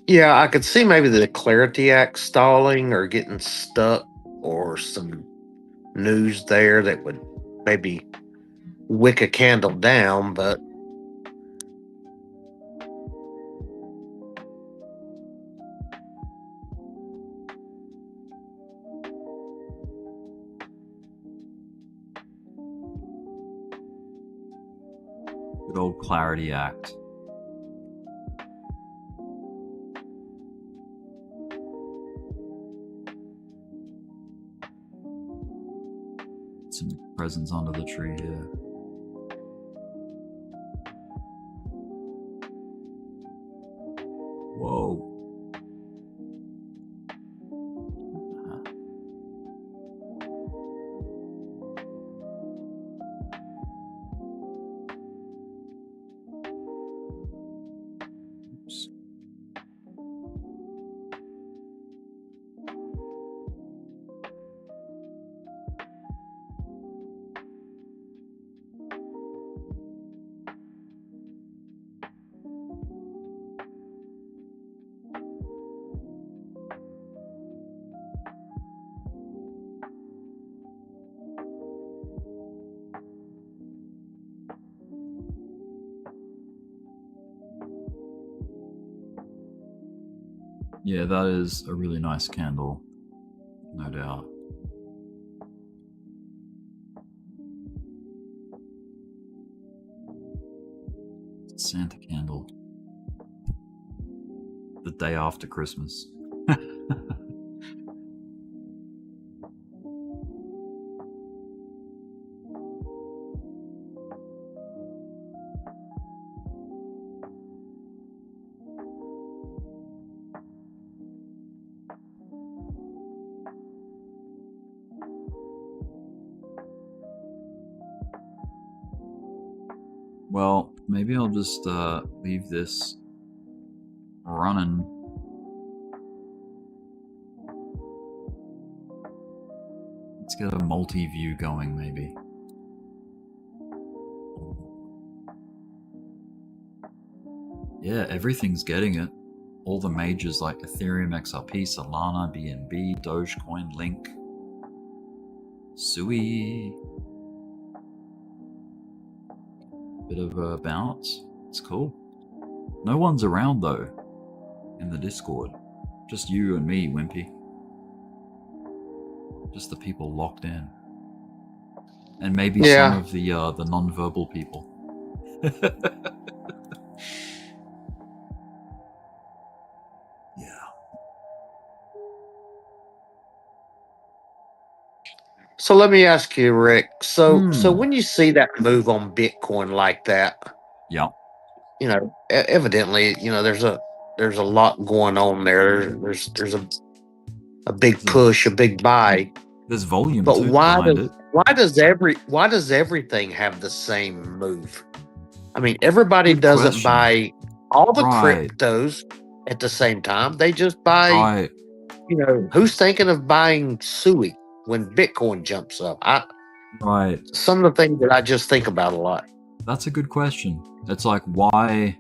Yeah, I could see maybe the Clarity Act stalling or getting stuck, or some news there that would maybe wick a candle down, but Good old Clarity Act. Some presents under the tree here. Whoa. Oops. Yeah, that is a really nice candle, no doubt. Santa candle. The day after Christmas. Well, maybe I'll just leave this running. Let's get a multi-view going, maybe. Yeah, everything's getting it. All the majors like Ethereum, XRP, Solana, BNB, Dogecoin, Link, Sui. Bit of a bounce. It's cool. No one's around though in the Discord. Just you and me, Wimpy. Just the people locked in. And maybe some of the non-verbal people. So let me ask you, Rick. So when you see that move on Bitcoin like that, yeah, you know, evidently, you know, there's a lot going on there. There's a big push, a big buy. There's volume but too why behind it. why does everything have the same move? I mean, everybody Good doesn't question. buy all the Right. cryptos at the same time. They just buy. Right. You know, who's thinking of buying Sui when Bitcoin jumps up? Right. Some of the things that I just think about a lot. That's a good question. It's like why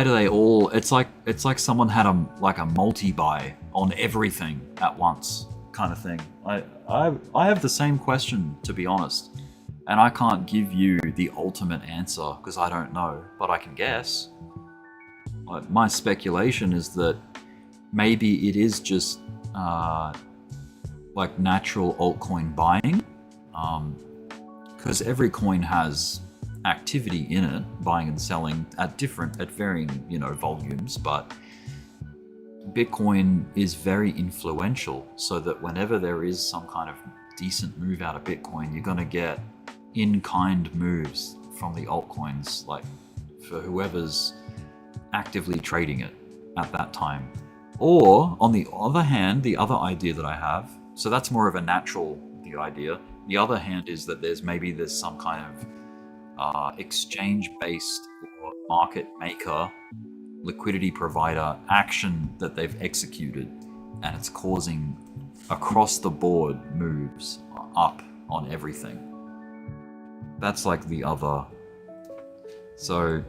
do they all? It's like someone had a multi-buy on everything at once, kind of thing. I have the same question, to be honest, and I can't give you the ultimate answer because I don't know, but I can guess. My speculation is that maybe it is just like natural altcoin buying, because every coin has activity in it, buying and selling at varying, volumes, but Bitcoin is very influential, so that whenever there is some kind of decent move out of Bitcoin, you're going to get in-kind moves from the altcoins, like for whoever's actively trading it at that time. Or, on the other hand, the other idea that I have, so that's more of a natural idea. The other hand is that there's some kind of exchange-based or market maker, liquidity provider action that they've executed, and it's causing across-the-board moves up on everything. That's like the other. So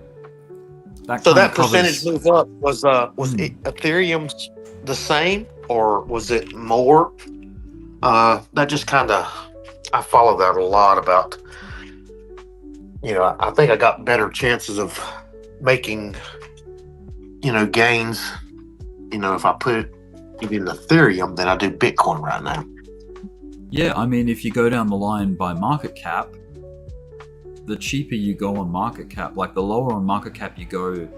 that percentage move up was Ethereum the same, or was it more? That just kind of, I follow that a lot about. I think I got better chances of making, gains, if I put it in Ethereum than I do Bitcoin right now. Yeah, I mean, if you go down the line by market cap, the cheaper you go on market cap, like the lower on market cap you go,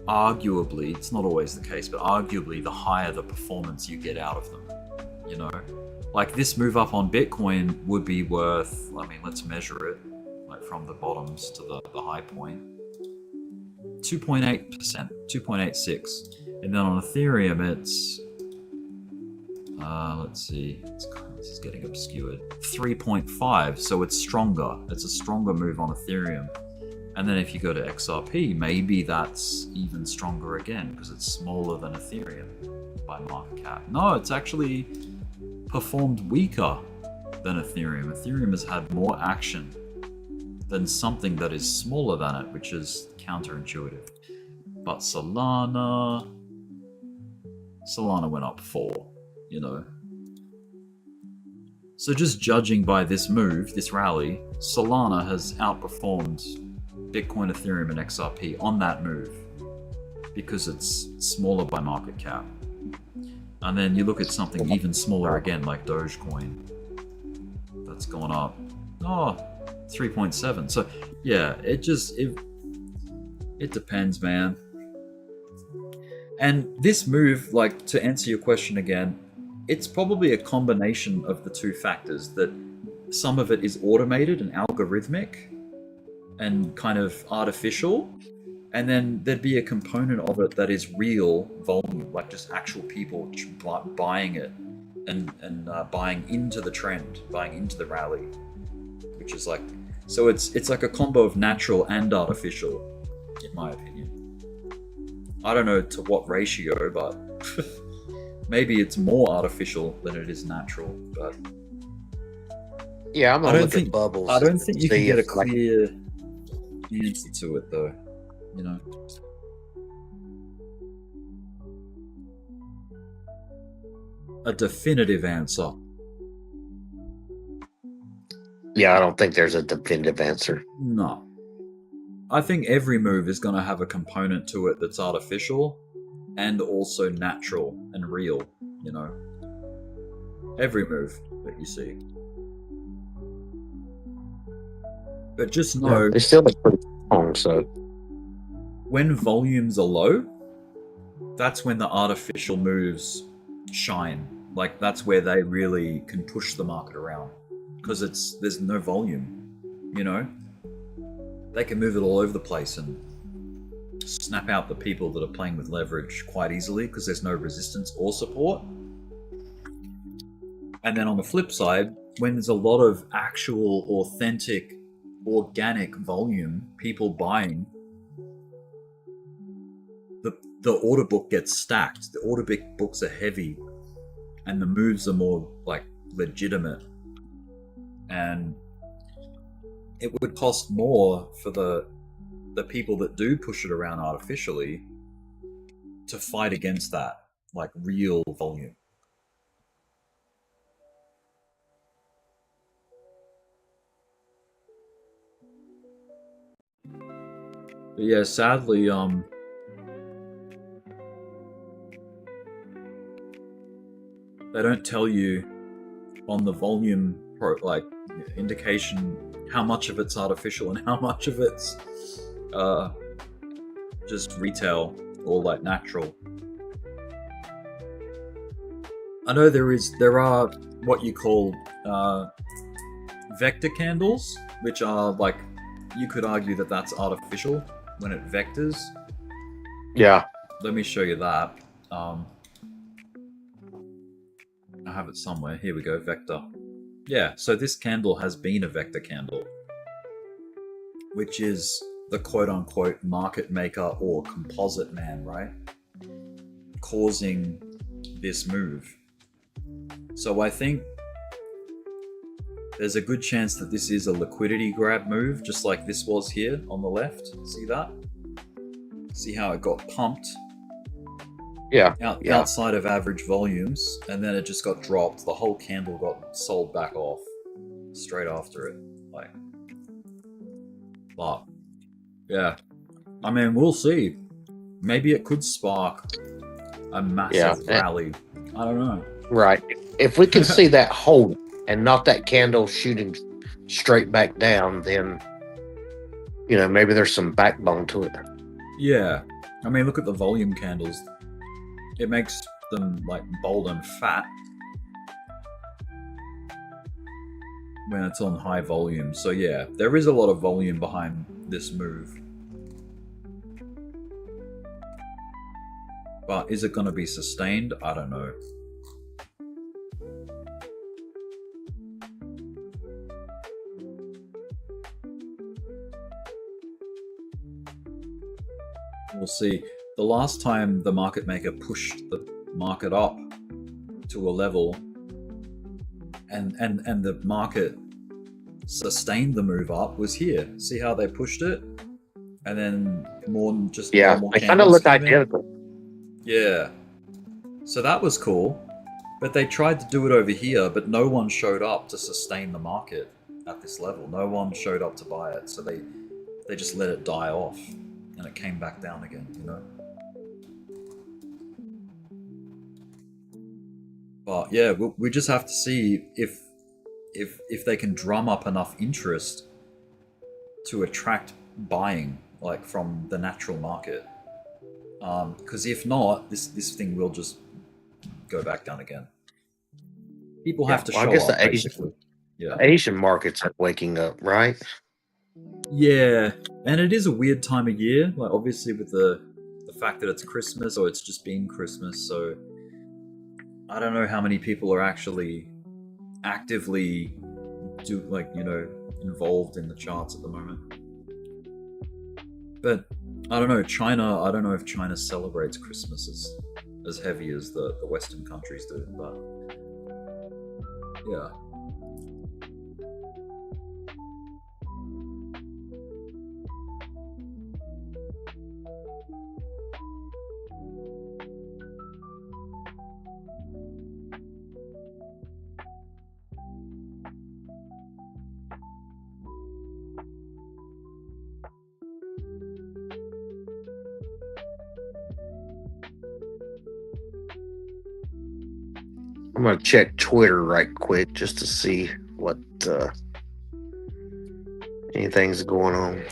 arguably, it's not always the case, but arguably the higher the performance you get out of them. Like this move up on Bitcoin would be worth, let's measure it, like from the bottoms to the high point, 2.8%, 2.86. And then on Ethereum, it's, let's see, this is getting obscured, 3.5, so it's stronger. It's a stronger move on Ethereum. And then if you go to XRP, maybe that's even stronger again, because it's smaller than Ethereum by market cap. No, it's actually performed weaker than Ethereum. Ethereum has had more action than something that is smaller than it, which is counterintuitive. But Solana went up 4, So just judging by this move, this rally, Solana has outperformed Bitcoin, Ethereum, and XRP on that move, because it's smaller by market cap. And then you look at something even smaller again, like Dogecoin. That's gone up. 3.7. So yeah, it depends, man. And this move, like, to answer your question again, it's probably a combination of the two factors, that some of it is automated and algorithmic and kind of artificial, and then there'd be a component of it that is real volume, like just actual people buying it and buying into the trend, buying into the rally, which is like, so it's like a combo of natural and artificial, in my opinion. I don't know to what ratio, but maybe it's more artificial than it is natural. But yeah, I'm I gonna don't look think at bubbles. I don't think you can see get a if, like, clear answer to it, though. You know, a definitive answer. yeah, I don't think there's a definitive answer. No. I think every move is going to have a component to it that's artificial and also natural and real, you know. Every move that you see. But just know, Yeah, they still look pretty strong, so when volumes are low, that's when the artificial moves shine. Like, that's where they really can push the market around, because there's no volume, you know. They can move it all over the place and snap out the people that are playing with leverage quite easily, because there's no resistance or support. And then on the flip side, when there's a lot of actual, authentic, organic volume, people buying, the order book gets stacked. The order books are heavy, and the moves are more like legitimate. And it would cost more for the people that do push it around artificially to fight against that, like, real volume. But yeah, sadly, they don't tell you on the volume indication how much of it's artificial and how much of it's just retail or like natural. I know there are what you call vector candles, which are like, you could argue that that's artificial when it vectors. yeah. Let me show you that. I have it somewhere. Here we go, vector. Yeah, so this candle has been a vector candle, which is the quote-unquote market maker or composite man, right? Causing this move. So I think there's a good chance that this is a liquidity grab move, just like this was here on the left. See that? See how it got pumped? Yeah. Outside of average volumes, and then it just got dropped. The whole candle got sold back off straight after it. Like, but yeah, I mean, we'll see. Maybe it could spark a massive rally. I don't know. Right. If we can see that hold and not that candle shooting straight back down, then, you know, maybe there's some backbone to it. Yeah. I mean, look at the volume candles. It makes them like bold and fat when it's on high volume. So yeah, there is a lot of volume behind this move. But is it going to be sustained? I don't know. We'll see. The last time the market maker pushed the market up to a level and the market sustained the move up was here. See how they pushed it? And then normal they kind of look came in. identical. Yeah. So that was cool. But they tried to do it over here, but no one showed up to sustain the market at this level. No one showed up to buy it. So they just let it die off and it came back down again, you know? But yeah, we just have to see if they can drum up enough interest to attract buying, like from the natural market. Because if not, this thing will just go back down again. People Yeah, have to well, I show guess up, basically. Yeah. the Asian markets are waking up, right? Yeah, and it is a weird time of year. Like obviously with the fact that it's Christmas or it's just been Christmas, so I don't know how many people are actually actively involved in the charts at the moment. But I don't know, China. I don't know if China celebrates Christmas as heavy as the Western countries do. But yeah, I'm gonna check Twitter right quick just to see what anything's going on.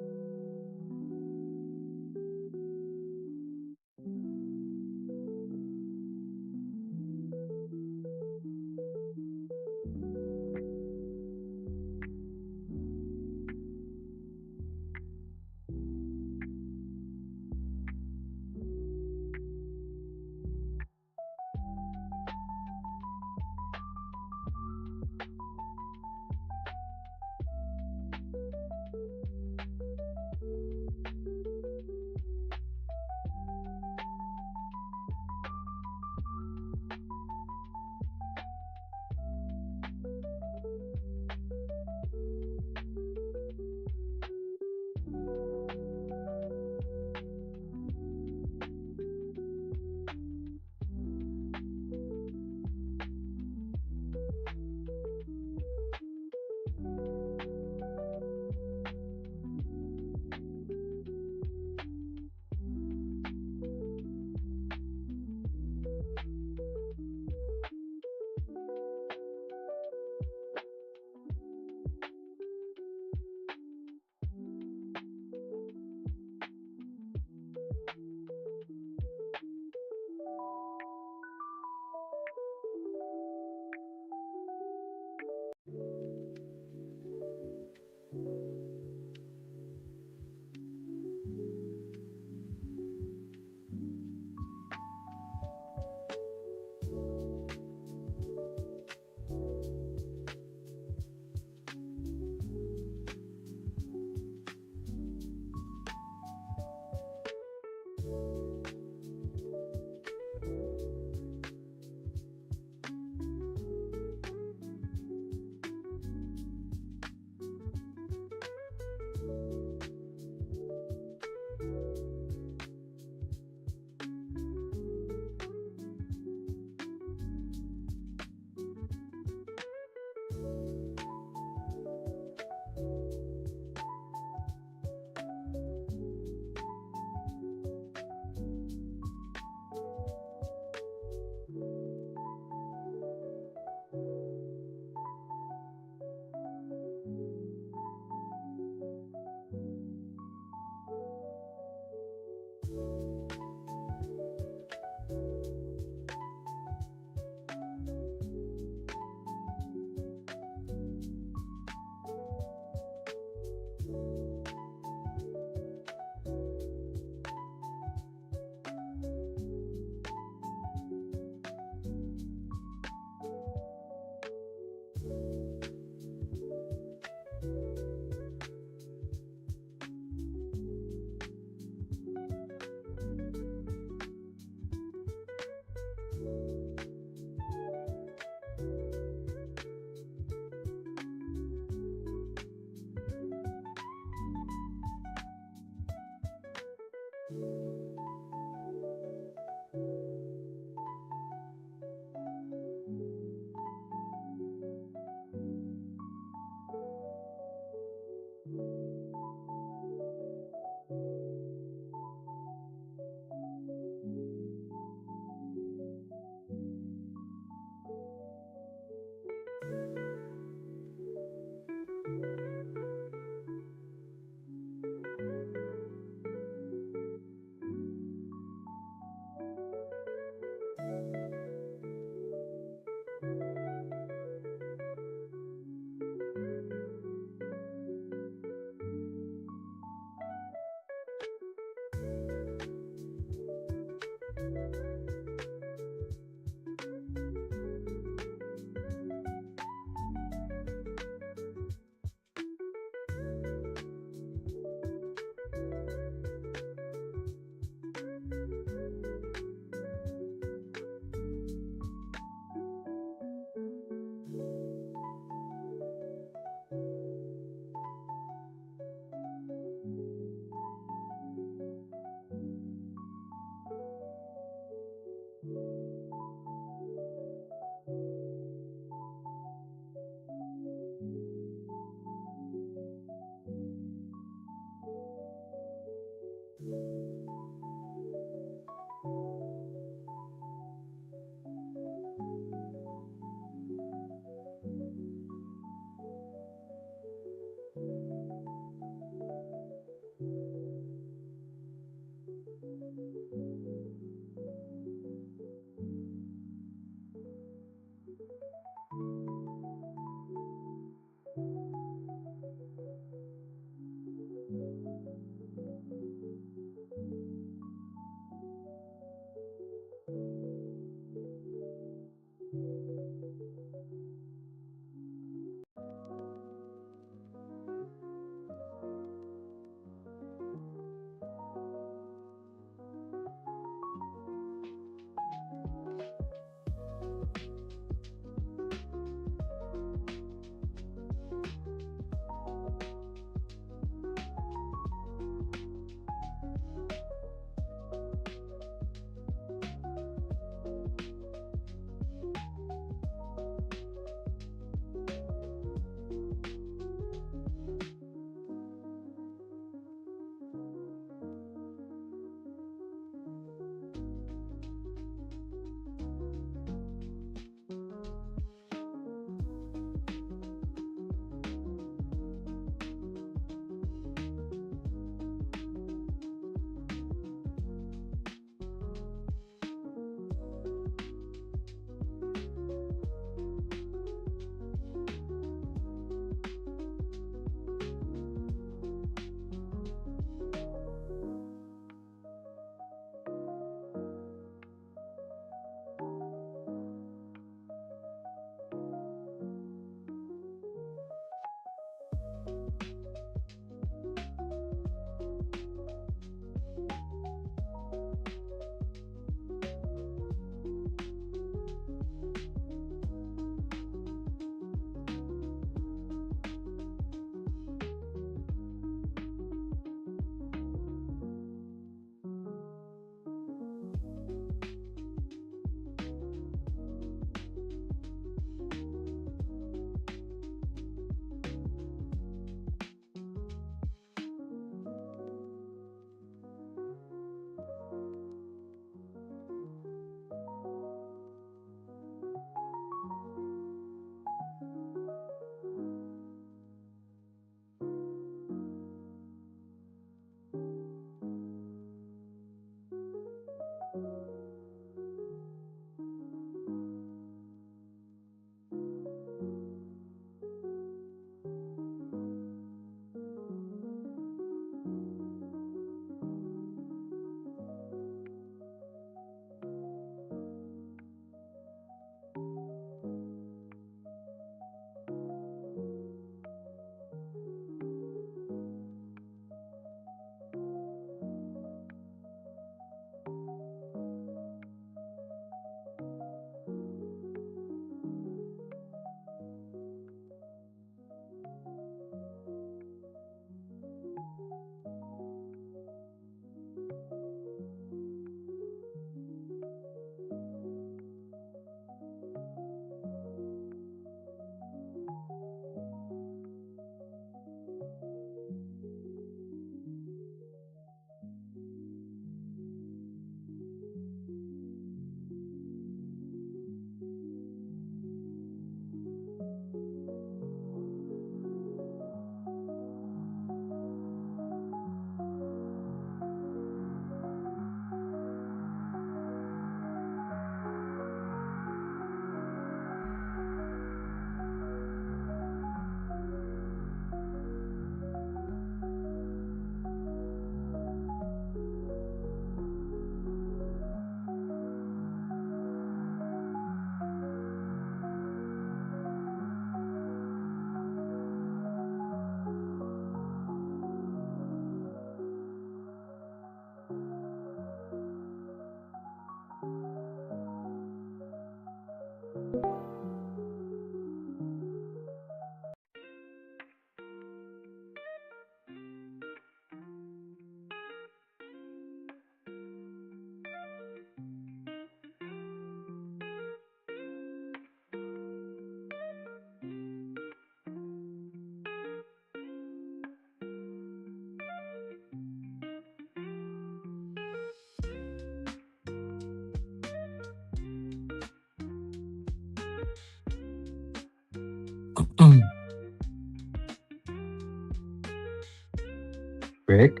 Rick?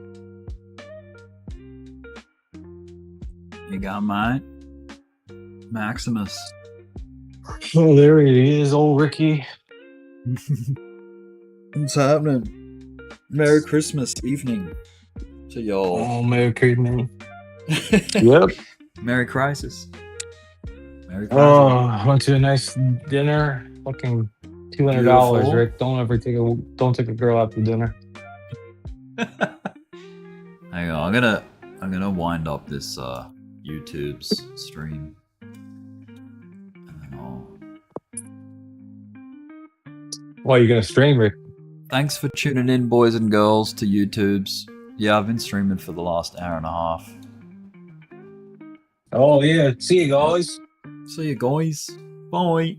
You got mine? Maximus. Oh, there he is, old Ricky. What's happening? Merry Christmas evening to y'all. Oh, Merry Christmas. Yep. Merry Crisis. Merry Crisis. Oh, went to a nice dinner. Fucking $200, Beautiful. Rick. Don't take a girl out to dinner. Hang on, I'm gonna wind up this YouTube's stream. And then I'll... Why are you gonna stream, Rick? Thanks for tuning in, boys and girls, to YouTube's. Yeah, I've been streaming for the last hour and a half. Oh yeah. See you guys. See you guys. Bye.